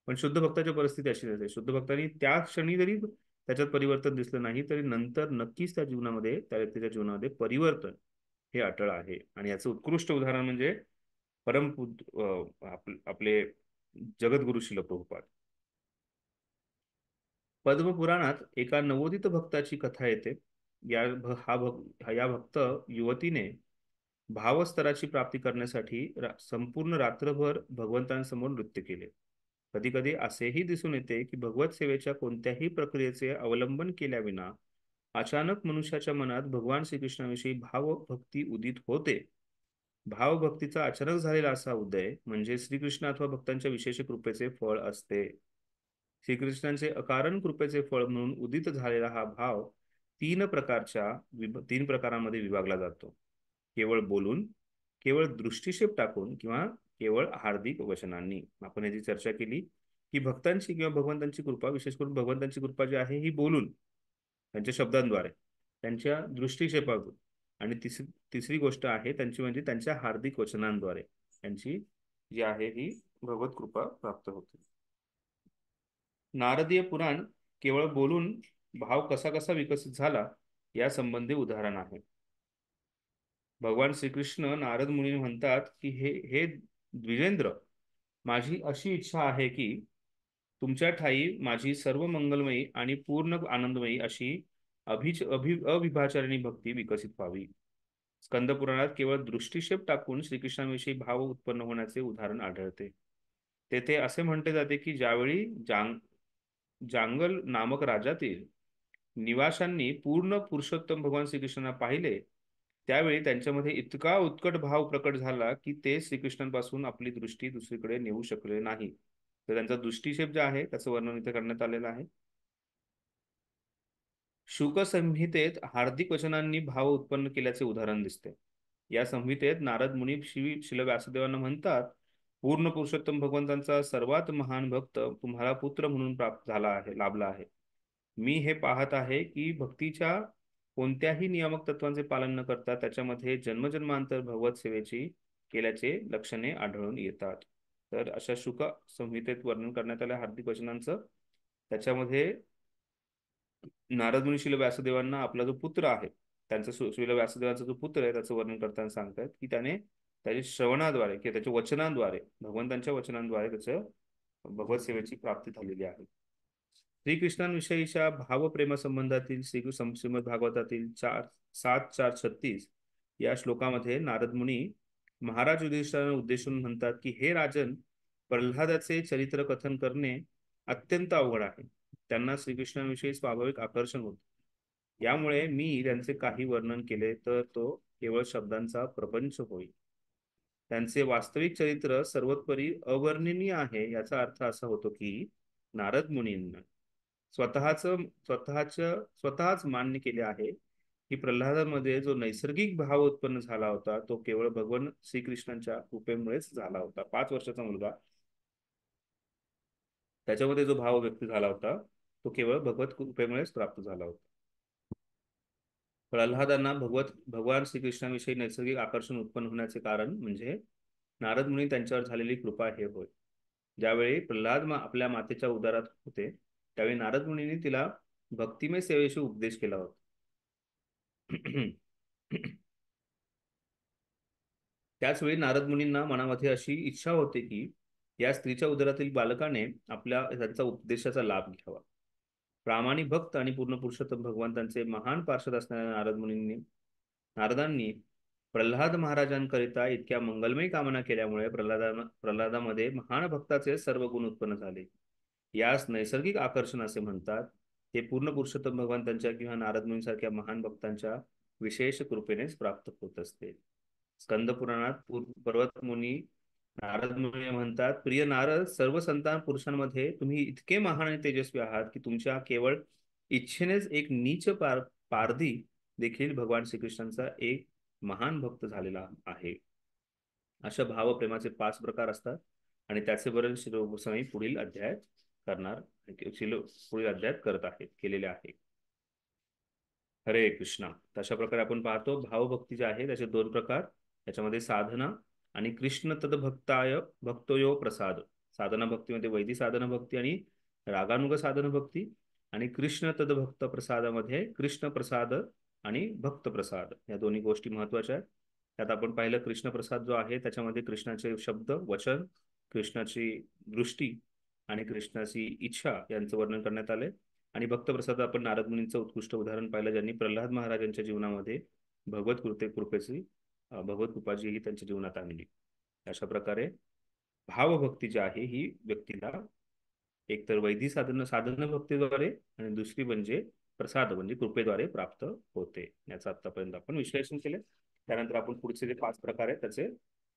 पण शुद्ध भक्ताची परिस्थिती अशी नसते. शुद्ध भक्तांनी त्या क्षणी जरी त्याच्यात परिवर्तन दिसलं नाही तरी नंतर नक्कीच त्या व्यक्तीच्या जीवनामध्ये परिवर्तन हे अटळ आहे. आणि याचं उत्कृष्ट उदाहरण म्हणजे आपले जगद्गुरु श्रील प्रभुपाद. पद्मपुराणात एका नवोदित भक्ताची कथा येते. या भक्त युवतीने भावस्तराची प्राप्ती करण्यासाठी संपूर्ण रात्रभर भगवंतांसमोर नृत्य केले. कधी कधी असेही दिसून येते की भगवत सेवेच्या कोणत्याही प्रक्रियेचे अवलंबन केल्याविना अचानक मनुष्याच्या मनात भगवान श्रीकृष्णाविषयी भावभक्ती उदित होते. भावभक्तीचा अचानक झालेला असा उदय म्हणजे श्रीकृष्ण अथवा भक्तांच्या विशेष कृपेचे फळ असते. श्रीकृष्णांचे अकारण कृपेचे फळ म्हणून उदित झालेला हा भाव तीन प्रकारांमध्ये विभागला जातो. केवळ बोलून, केवळ दृष्टिक्षेप टाकून किंवा केवळ हार्दिक वचनांनी. आपण याची चर्चा केली की भक्तांची किंवा भगवंतांची कृपा, विशेष करून भगवंतांची कृपा जी आहे ही बोलून, त्यांच्या शब्दांद्वारे, त्यांच्या दृष्टिक्षेपातून, आणि तिसरी गोष्ट आहे त्यांची म्हणजे त्यांच्या हार्दिक वचनांद्वारे त्यांची जी आहे ही भगवत कृपा प्राप्त होते. नारदीय पुराण केवळ बोलून भाव कसा कसा विकसित झाला या संबंधी उदाहरण आहे. भगवान श्रीकृष्ण नारद मुनी म्हणतात की हे द्विजेंद्र, माझी अशी इच्छा आहे की तुमच्या ठाई माझी सर्व मंगलमयी आणि पूर्ण आनंदमयी अशी अविभाचारिणी भक्ती विकसित व्हावी. स्कंद पुराणात केवळ दृष्टिक्षेप टाकून श्रीकृष्णांविषयी भाव उत्पन्न होण्याचे उदाहरण आढळते. तेथे असे म्हटले जाते की ज्यावेळी जांगल नामक राज्यातील निवाशांनी पूर्ण पुरुषोत्तम भगवान श्रीकृष्णांना पाहिले, त्यावेळी त्यांच्यामध्ये इतका उत्कट भाव प्रकट झाला की ते श्रीकृष्णांपासून आपली दृष्टी दुसरीकडे नेऊ शकले नाही. तर त्यांचा दृष्टिक्षेप जे आहे त्याचं वर्णन इथे करण्यात आलेलं आहे. शुक संहितेत हार्दिक वचनांनी भाव उत्पन्न केल्याचे उदाहरण दिसते. या संहितेत नारद मुनी श्री व्यासदेवांना म्हणतात, पूर्ण पुरुषोत्तम भगवंतांचा सर्वात महान भक्त तुम्हाला पुत्र म्हणून प्राप्त झाला आहे, लाभला आहे. मी हे पाहत आहे की भक्तीच्या कोणत्याही नियामक तत्वांचे पालन न करता त्याच्यामध्ये जन्मजन्मांतर भगवत सेवेची केल्याचे लक्षणे आढळून येतात. तर अशा शुक संहितेत वर्णन करण्यात आल्या हार्दिक वचनांचं. त्याच्यामध्ये नारद मुनी श्रील व्यासदेवांना आपला जो पुत्र आहे, त्यांचा श्रील व्यासदेवांचा जो पुत्र आहे त्याचं वर्णन करताना सांगतात की त्याने त्याच्या श्रवणाद्वारे किंवा त्याच्या वचनांद्वारे, भगवंतांच्या वचनांद्वारे त्याचं भगवत सेवेची प्राप्ती झालेली आहे. श्रीकृष्णांविषयीच्या भावप्रेमसंबंधातील श्रीमद भागवतातील 7:4-36 या श्लोकामध्ये नारद मुनी महाराज युधिष्ठिरांना उद्देशून म्हणतात की हे राजन, प्रल्हादाचे चरित्र कथन करणे अत्यंत अवघड आहे. त्यांना श्रीकृष्णांविषयी स्वाभाविक आकर्षण होते. यामुळे मी त्यांचे काही वर्णन केले तर तो केवळ शब्दांचा प्रपंच होईल. त्यांचे वास्तविक चरित्र सर्वोपरी अवर्णनीय आहे. याचा अर्थ असा होतो की नारद मुनींना स्वतःच मान्य केले आहे की प्रल्हादामध्ये जो नैसर्गिक भाव उत्पन्न झाला होता तो केवळ भगवान श्रीकृष्णांच्या कृपेमुळेच झाला होता. 5 वर्षाचा मुलगा, त्याच्यामध्ये जो भाव व्यक्त झाला होता तो केवळ भगवत कृपेमुळेच प्राप्त झाला होता. प्रल्हादांना भगवान श्रीकृष्णाविषयी नैसर्गिक आकर्षण उत्पन्न होण्याचे कारण म्हणजे नारद मुनी त्यांच्यावर झालेली कृपा हे होय. ज्यावेळी प्रल्हाद आपल्या मातेच्या उदरात होते त्यावेळी नारद मुनींनी तिला भक्तिमय सेवेशी उपदेश केला होता. त्याचवेळी नारद मुनींना मनामध्ये अशी इच्छा होती की या स्त्रीच्या उदरातील बालकाने त्यांचा उपदेशाचा लाभ घ्यावा. प्रामाणिक भक्त आणि पूर्ण पुरुषोत्तम भगवंतांचे महान पार्षद असणाऱ्या नारदांनी प्रल्हाद महाराजांकरिता इतक्या मंगलमय कामना केल्यामुळे प्रल्हादामध्ये महान भक्ताचे सर्व गुण उत्पन्न झाले. यास नैसर्गिक आकर्षण असे म्हणतात. हे पूर्ण पुरुषोत्तम भगवंतांच्या किंवा नारद मुनींसारख्या महान भक्तांच्या विशेष कृपेनेच प्राप्त होत असते. स्कंद पुराणात पर्वत मुनी नारद मुनी म्हणतात, प्रिय नारद, सर्व संतान पुरुषांमध्ये तुम्ही इतके महान आणि तेजस्वी आहात की तुमच्या केवळ इच्छेनेच एक नीच पारधी देखील भगवान श्रीकृष्णांचा एक महान भक्त झालेला आहे. अशा भावप्रेमाचे 5 प्रकार असतात आणि त्याचे वर्णन श्री गोस्वामी पुढील अध्यायात करत आहेत, केलेले आहे. हरे कृष्णा. तशा प्रकारे आपण पाहतो भावभक्ती जे आहे त्याचे 2 प्रकार. त्याच्यामध्ये साधना आणि कृष्ण तद्भक्ताय भक्तयो प्रसाद. साधना भक्तीमध्ये वैदिक साधना भक्ती आणि रागानुग साधना भक्ती, आणि कृष्ण तद्भक्त प्रसादामध्ये कृष्ण प्रसाद आणि भक्त प्रसाद या दोन्ही गोष्टी महत्वाच्या आहेत. त्यात आपण पाहिलं कृष्ण प्रसाद जो आहे त्याच्यामध्ये कृष्णाचे शब्द, वचन, कृष्णाची दृष्टी आणि कृष्णाची इच्छा यांचं वर्णन करण्यात आले. आणि भक्त प्रसाद आपण नारद मुनींचं उत्कृष्ट उदाहरण पाहिलं ज्यांनी प्रल्हाद महाराजांच्या जीवनामध्ये भगवत कृपा जी ही त्यांच्या जीवनात आणली. अशा प्रकारे भावभक्ती जी आहे ही व्यक्तीला एकतर वैदिक साधन भक्तीद्वारे आणि दुसरी म्हणजे प्रसाद म्हणजे कृपेद्वारे प्राप्त होते. याचं आतापर्यंत आपण विश्लेषण केले. त्यानंतर आपण पुढचे जे 5 प्रकार आहेत त्याचे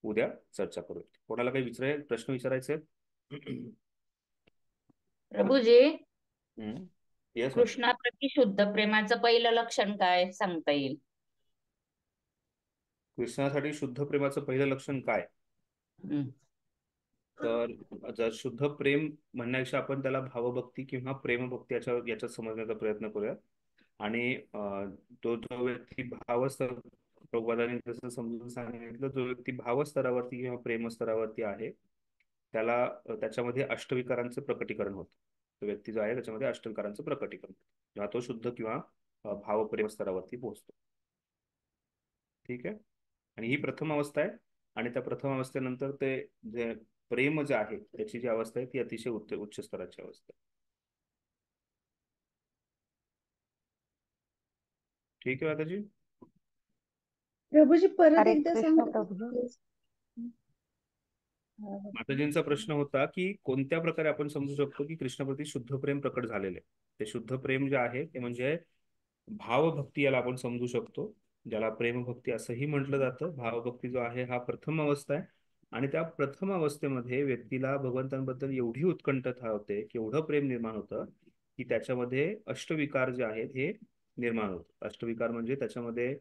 उद्या चर्चा करू. कोणाला काही प्रश्न विचारायचे आहेत? प्रभूजी, येस. कृष्णाप्रती शुद्ध प्रेमाचं पहिलं लक्षण काय सांगता येईल? कृष्णासाठी शुद्ध प्रेमाचं पहिलं लक्षण काय? हम्म. तर जर शुद्ध प्रेम म्हणण्यापेक्षा आपण त्याला भावभक्ती किंवा प्रेमभक्ती याच्यात समजण्याचा प्रयत्न करूया. आणि तो जो व्यक्ती प्रभुपादांनी जसं समजून सांगितलं, जो व्यक्ती भावस्तरावरती किंवा प्रेमस्तरावरती आहे त्याला त्याच्यामध्ये अष्टविकारांचं प्रकटीकरण होतं. तो व्यक्ती जो आहे त्याच्यामध्ये अष्टविकारांचं प्रकटीकरण जेव्हा तो शुद्ध किंवा भावप्रेम स्तरावरती पोहोचतो. ठीक आहे. आणि ही प्रथम अवस्था आहे. आणि त्या प्रथम अवस्थेनंतर ते जे प्रेम जे आहे त्याची जी अवस्था आहे ती अतिशय उच्च स्तराची अवस्था आहे. ठीक आहे माताजी. प्रभूजी परत हरे एकदा कृष्ण सांगा. प्रभू. माताजींचा प्रश्न होता की कोणत्या प्रकारे आपण समजू शकतो की कृष्णाप्रती शुद्ध प्रेम प्रकट झालेले. ते शुद्ध प्रेम जे आहे ते म्हणजे भावभक्ती याला आपण समजू शकतो, ज्याला प्रेमभक्ती असंही म्हटलं जातं. भावभक्ती जो आहे हा प्रथम अवस्था आहे. आणि त्या प्रथम अवस्थेमध्ये व्यक्तीला भगवंतांबद्दल एवढी उत्कंठता होते की एवढं प्रेम निर्माण होतं की त्याच्यामध्ये अष्टविकार जे आहेत हे निर्माण होतं. अष्टविकार म्हणजे त्याच्यामध्ये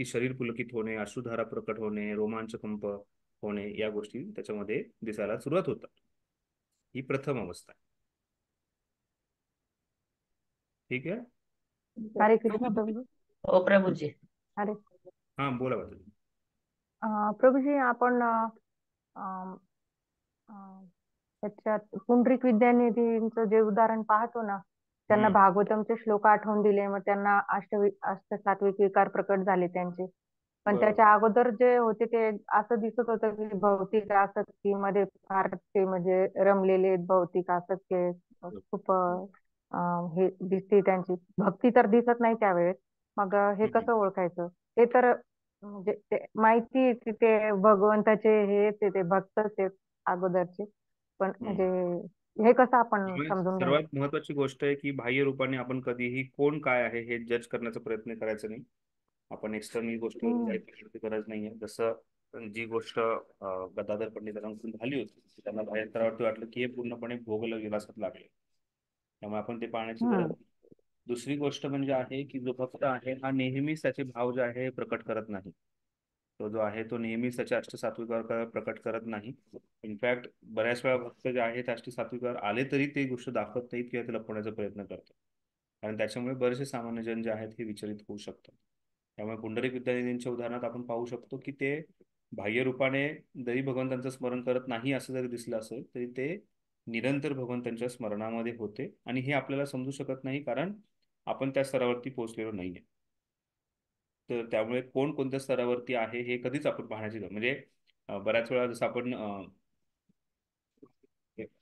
शरीर पुलकित होणे, अश्रुधारा प्रकट होणे, रोमांचकंप होणे या गोष्टी त्याच्यामध्ये दिसायला सुरुवात होतात. ही प्रथम अवस्था आहे. ठीक आहे. हरे कृष्ण प्रभू. हो प्रभूजी. हरे हा बोला माताजी. प्रभूजी, आपण त्याच्यात पुंडरीक विद्यानिधींचं जे उदाहरण पाहतो ना, त्यांना भागवतमचे श्लोक आठवून दिले, मग त्यांना सात्विक विकार प्रकट झाले त्यांचे. पण त्याच्या अगोदर जे होते ते असं दिसत होतं की भौतिक आसक्तीमध्ये फार ते म्हणजे रमलेले आहेत. भौतिक आसक्ती खूप हे दिसते त्यांची. भक्ती तर दिसत नाही त्यावेळेस. मग हे कसं ओळखायचं? ते तर म्हणजे ते माहिती आहे की ते भगवंताचे ते भक्तच आहेत अगोदरचे. पण म्हणजे हे कसं आपण समजून घ्यायचं? सर्वात महत्वाची गोष्ट आहे की बाह्य रूपाने आपण कधीही कोण काय आहे हे जज करण्याचा प्रयत्न करायचा नाही. आपण एक्सटर्नल गोष्ट गरज नाहीये. जसं जी गोष्ट गदाधर पंडितांकडून झाली होती त्यांना बाह्य स्तरावरती वाटलं की हे पूर्णपणे भोगल विलासात लागले, त्यामुळे आपण ते पाहण्याची गरज नाही. दुसरी गोष्ट म्हणजे आहे की जो भक्त आहे हा नेहमीच त्याचे भाव जे आहे प्रकट करत नाही. तो जो आहे तो नेहमीच त्याचे अष्टसात्विकार प्रकट करत नाही. इनफॅक्ट बऱ्याच वेळा भक्त जे आहेत अष्टसात्विकार आले तरी ते गोष्ट दाखवत नाहीत किंवा ते लपवण्याचा प्रयत्न करतात. कारण त्याच्यामुळे बरेचसे सामान्य जन जे आहेत हे विचलित होऊ शकतात. त्यामुळे पुंडरीक विद्यानिधींच्या उदाहरणात आपण पाहू शकतो की ते बाह्य रूपाने जरी भगवंतांचं स्मरण करत नाही असं जरी दिसलं असेल तरी ते निरंतर भगवंतांच्या स्मरणामध्ये होते. आणि हे आपल्याला समजू शकत नाही कारण आपण त्या स्तरावरती पोहोचलेलो नाहीये. तर त्यामुळे कोण कोणत्या स्तरावरती आहे हे कधीच आपण पाहण्याची म्हणजे बऱ्याच वेळा जसं आपण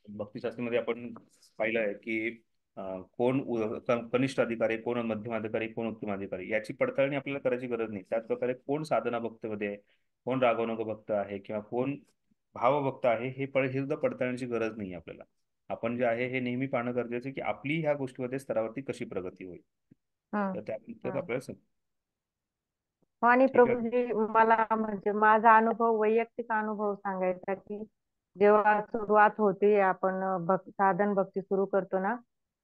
भक्तिशास्त्रामध्ये आपण पाहिलं आहे की कोण कनिष्ठ अधिकारी, कोण मध्यम अधिकारी, कोण उत्तम अधिकारी याची पडताळणी आपल्याला करायची गरज नाही. त्याच प्रकारे कोण साधना भक्तमध्ये आहे, कोण रागवनुक भक्त आहे किंवा कोण भावभक्त आहे हे सुद्धा पडताळण्याची गरज नाही आपल्याला. आपण जे आहे हे नेहमी पाहणं गरजेचं आहे की आपली ह्या गोष्टीमध्ये स्तरावरती कशी प्रगती होईल. तर त्यानंतर आपल्याला आणि ठीक आहे. प्रभूजी, मला म्हणजे माझा अनुभव, वैयक्तिक अनुभव सांगायचा की जेव्हा सुरुवात होते आपण साधन भक्ती सुरू करतो ना,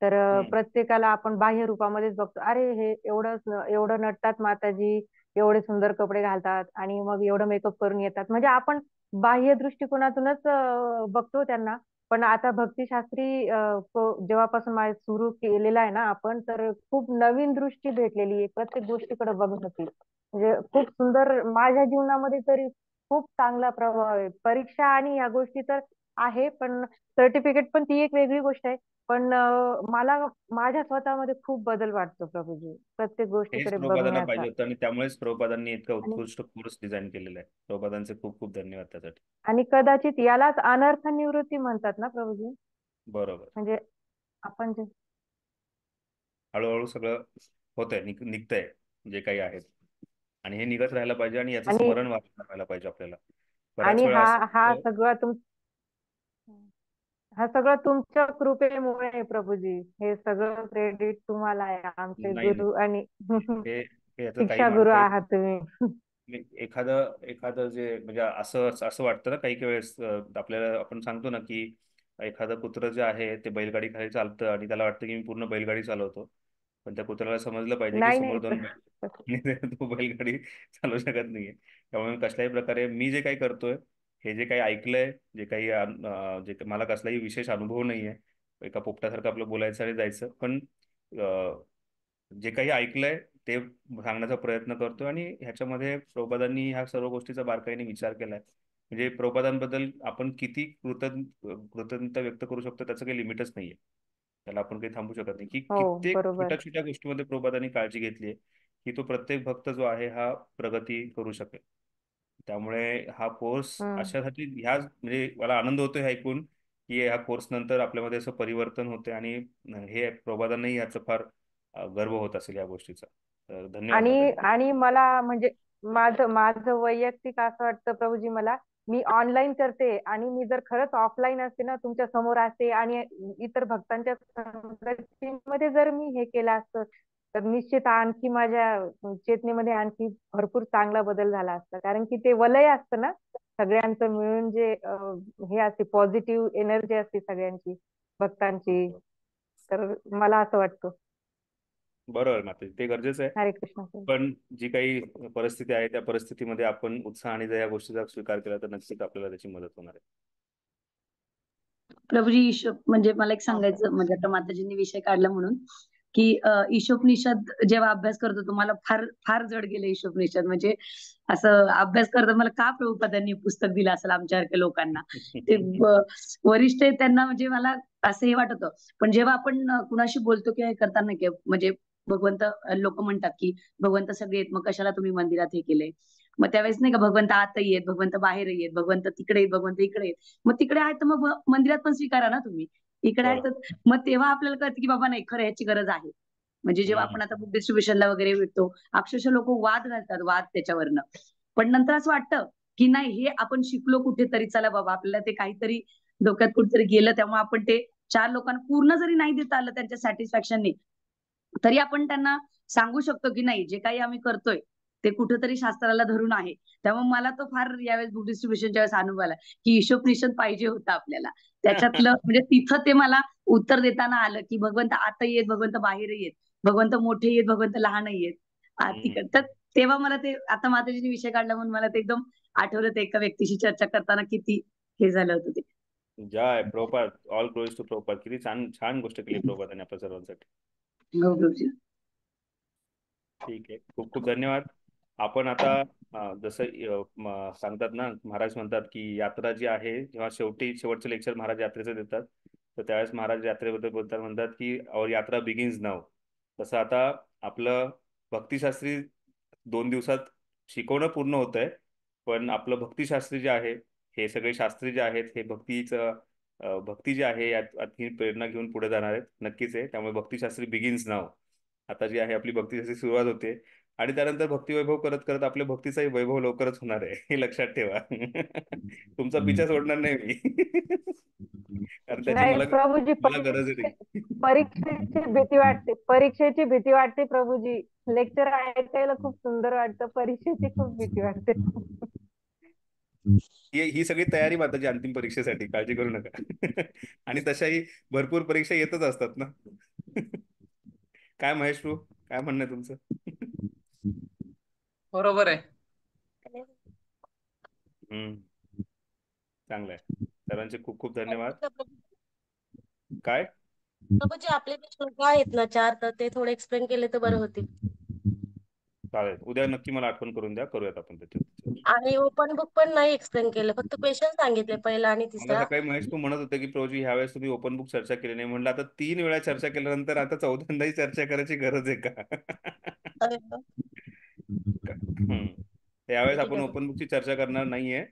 तर प्रत्येकाला आपण बाह्य रूपामध्येच बघतो. अरे हे एवढं नटतात माताजी, एवढे सुंदर कपडे घालतात आणि मग एवढं मेकअप करून येतात. म्हणजे आपण बाह्य दृष्टिकोनातूनच बघतो त्यांना. पण आता भक्तिशास्त्री जेव्हापासून सुरू केलेला आहे ना आपण, तर खूप नवीन दृष्टी भेटलेली आहे प्रत्येक गोष्टीकडे बघण्याची. म्हणजे खूप सुंदर, माझ्या जीवनामध्ये तरी खूप चांगला प्रभाव आहे. परीक्षा आणि ह्या गोष्टी तर आहे, पण सर्टिफिकेट पण ती एक वेगळी गोष्ट आहे. पण मला माझ्या स्वतःमध्ये खूप बदल वाटतो प्रभूजी, प्रत्येक हेच गोष्टीकडे प्रभुपादांना बघण्याचा. पाहिजे होतं आणि त्यामुळेच प्रभुपादांनी इतका आणि उत्कृष्ट कोर्स डिझाईन केलेला आहे. प्रभुपादांचे खूप खूप धन्यवाद त्यासाठी. आणि कदाचित यालाच अनर्थ निवृत्ती म्हणतात ना प्रभूजी. बरोबर. म्हणजे आपण जे हळूहळू सगळं होतंय, निघतंय जे काही आहे आणि हे निघत राहायला पाहिजे आणि याचं आणि स्मरण राहायला पाहिजे आपल्याला. बऱ्याच आणि वेळा हा असं हा होतं, सगळा हा सगळं तुमच्या कृपेमुळे आहे प्रभूजी. हे सगळं क्रेडिट तुम्हाला आहे. आमचे नाही नाही, गुरु आणि हे हे याचं काही शिक्षा गुरु काही आहात तुम्ही. एखादं एखादं जे म्हणजे असं असं वाटतं ना काही काही वेळेस, आपल्याला आपण सांगतो ना की एखादं कुत्रं जे आहे ते बैलगाडी खाली चालतं आणि त्याला वाटतं की मी पूर्ण बैलगाडी चालवतो, पण त्या कुत्र्याला समजलं पाहिजे की नाही समोर नाही दोन बैल तो बैलगाडी चालवू शकत नाहीये. त्यामुळे कसल्याही प्रकारे मी जे काही करतोय, हे जे काही ऐकलंय, जे काही मला कसलाही विशेष अनुभव नाहीये, एका पोपटासारखं आपलं बोलायचं आणि जायचं, पण जे काही ऐकलंय ते सांगण्याचा प्रयत्न करतोय आणि ह्याच्यामध्ये प्रभुपादांनी ह्या सर्व गोष्टीचा बारकाईने विचार केलाय. म्हणजे प्रभुपादांबद्दल आपण किती कृतज्ञता व्यक्त करू शकतो त्याचं काही लिमिटच नाहीये. त्याला आपण काही थांबू शकत नाही की हो कित्येक बरोबर. छोट्या छोट्या गोष्टीमध्ये प्रभुपादांनी काळजी घेतली आहे की तो प्रत्येक भक्त जो आहे हा प्रगती करू शकेल. त्यामुळे हा कोर्स हम्म. अशासाठी ह्या म्हणजे मला आनंद होतो हे ऐकून की ह्या कोर्स नंतर आपल्यामध्ये असं परिवर्तन होते आणि हे प्रभुपादांनाही याचं फार गर्व होत असेल या गोष्टीचा. तर धन्यवाद आणि माताजी. आणि मला म्हणजे माझं माझं वैयक्तिक असं वाटतं प्रभूजी मला, मी ऑनलाईन करते आणि मी जर खरंच ऑफलाईन असते ना तुमच्या समोर असते आणि इतर भक्तांच्या संगतीमध्ये जर मी हे केलं असतं तर निश्चित आणखी माझ्या चेतनेमध्ये आणखी भरपूर चांगला बदल झाला असता. कारण की ते वलय असतं ना सगळ्यांचं मिळून जे हे असते पॉझिटिव्ह एनर्जी असते सगळ्यांची भक्तांची. तर मला असं वाटतं. बरोबर माताजी, ते गरजेचं आहे. हरे कृष्ण. पण जी काही परिस्थिती आहे त्या परिस्थितीमध्ये आपण उत्साहाने जर या गोष्टीचा स्वीकार केला तर नक्कीच आपल्याला त्याची मदत होणार आहे. प्रभूजी ईशोप म्हणजे मला एक सांगायचं म्हणजे आता माताजींनी विषय काढला म्हणून की ईशोपनिषद जेव्हा अभ्यास करतो तुम्हाला फार फार जड गेलं ईशोपनिषद म्हणजे असं अभ्यास करता मला का प्रभुपादांनी पुस्तक दिलं असेल आमच्यासारख्या लोकांना. ते वरिष्ठ आहेत त्यांना म्हणजे मला असं हे वाटत होतं. पण जेव्हा आपण कुणाशी बोलतो किंवा हे करताना की म्हणजे भगवंत लोक म्हणतात की भगवंत सगळे आहेत मग कशाला तुम्ही मंदिरात हे केलंय. मग त्यावेळेस नाही का भगवंत आतही आहेत भगवंत बाहेरही आहेत भगवंत तिकडे आहेत भगवंत इकडे आहेत. मग तिकडे आहेत तर मग मंदिरात पण स्वीकारा ना तुम्ही. इकडे आहेत बरोबर. तर मग तेव्हा आपल्याला कळतं की बाबा नाही खरं ह्याची गरज आहे. म्हणजे जेव्हा आपण आता बुक डिस्ट्रीब्युशनला वगैरे भेटतो अक्षरशः लोक वाद घालतात वाद त्याच्यावरनं. पण नंतर असं वाटतं की नाही हे आपण शिकलो कुठेतरी चला बाबा आपल्याला ते काहीतरी डोक्यात कुठेतरी गेलं त्यामुळे आपण ते 4 लोकांना पूर्ण जरी नाही देता आलं त्यांच्या सॅटिस्फॅक्शननी तरी आपण त्यांना सांगू शकतो की नाही जे काही आम्ही करतोय ते कुठेतरी शास्त्राला धरून आहे. त्यामुळे मला तो फार यावेळेस बुक डिस्ट्रीब्युशनच्या वेळेस अनुभव आला की ईशोपनिषद पाहिजे होतं आपल्याला. त्याच्यातलं म्हणजे तिथं ते मला उत्तर देताना आलं की भगवंत आतही येत भगवंत बाहेरही येत भगवंत मोठे येत भगवंत लहानही येत. तर तेव्हा मला ते आता माताजीने विषय काढला म्हणून मला ते एकदम आठवलं ते एका व्यक्तीशी चर्चा करताना किती हे झालं होतं ते. जय Prabhupada, all glories to Prabhupada. किती छान छान गोष्ट केली प्रभुपादांनी आपल्या सर्वांसाठी. हो प्रभूजी. ठीक आहे, खूप खूप धन्यवाद. आपण आता जसं सांगतात ना महाराज म्हणतात की यात्रा जी आहे जेव्हा शेवटचं लेक्चर महाराज यात्रेचं देतात तर त्यावेळेस महाराज यात्रेबद्दल बोलतात म्हणतात की और यात्रा बिगिन्स नाव. तसं आता आपलं भक्तिशास्त्री 2 दिवसात शिकवणं पूर्ण होत आहे, पण आपलं भक्तिशास्त्री जे आहे हे सगळे शास्त्री जे आहेत हे भक्ती जी आहे यात ही प्रेरणा घेऊन पुढे जाणार आहेत नक्कीच आहे. त्यामुळे भक्तिशास्त्री बिगिन्स नाव. आता जी आहे आपली भक्तीची सुरुवात होते आणि त्यानंतर भक्ती वैभव करत करत आपल्या भक्तीचाही वैभव लवकरच होणार आहे हे लक्षात ठेवा. तुमचा पिछा सोडणार नाही मी. कारण त्याची नाही मला प्रभूजी मला गरज आहे ती. परीक्षेची भीती वाटते. परीक्षेची भीती वाटते प्रभूजी. लेक्चर ऐकायला खूप सुंदर वाटतं. परीक्षेची खूप भीती वाटते. ही सगळी तयारी माताची अंतिम परीक्षेसाठी, काळजी करू नका. आणि तशाही भरपूर परीक्षा येतच असतात ना. काय महेश तू काय म्हणणं आहे तुमचं? बरोबर आहे. चांगलं आहे. सर्वांचे खूप खूप धन्यवाद. काय प्रभूजी आपले जे श्लोक आहेत ना 4 तर ते थोडे एक्सप्लेन केले तर बरं होतील. चालेल, उद्या नक्की मला आठवण करून द्या, करूयात आपण त्याच्यात. आणि ओपन बुक पण नाही एक्सप्लेन केलं फक्त क्वेश्चन सांगितले पहिला आणि मला तिसरा. सकाळी महेश तू म्हणत होते की प्रोजी ह्यावेळेस तुम्ही ओपन बुक चर्चा केली नाही. म्हणलं आता 3 वेळा चर्चा केल्यानंतर आता 14दाही चर्चा करायची गरज आहे का? अरे वा. यावेळेस ठीक आपण आहे ओपन बुकची चर्चा करणार नाहीये.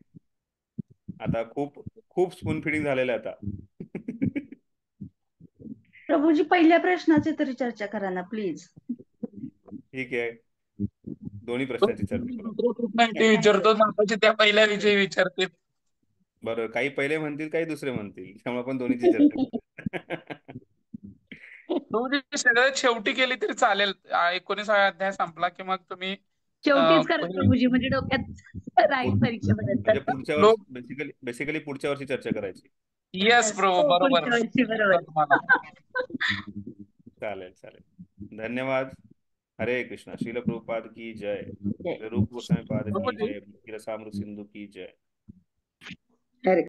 आता खूप खूप स्पून फिडिंग झालेलं आहे आता. प्रभूजी पहिल्या प्रश्नाची तरी चर्चा करा ना प्लीज. ठीक आहे, दोन्ही प्रश्नाची चर्चा करू. ते विचारतो माताजी त्या पहिल्या विषयी विचारते. बरोबर, काही पहिले म्हणतील, काही दुसरे म्हणतील, त्यामुळे आपण दोन्हीची चर्चा करू. प्रभूजी सगळ्यात शेवटी केली तरी चालेल. 19वा अध्याय संपला की मग तुम्ही शेवटीच करा पहिले- प्रभूजी, म्हणजे डोक्यात राहील म्हणजे परीक्षेपर्यंत. पुढच्या वर्षी बेसिकली पुढच्या वर्षी चर्चा करायची. येस प्रभू, हो, बरोबर. पुढच्या वर्षी बरोबर. तुम्हाला. चालेल चालेल, धन्यवाद. हरे कृष्णा. श्रील प्रभुपाद की जय. जय. रूप गोस्वामी पाद की प्रभुजी. जय. रसामृत सिंधू की जय. अरे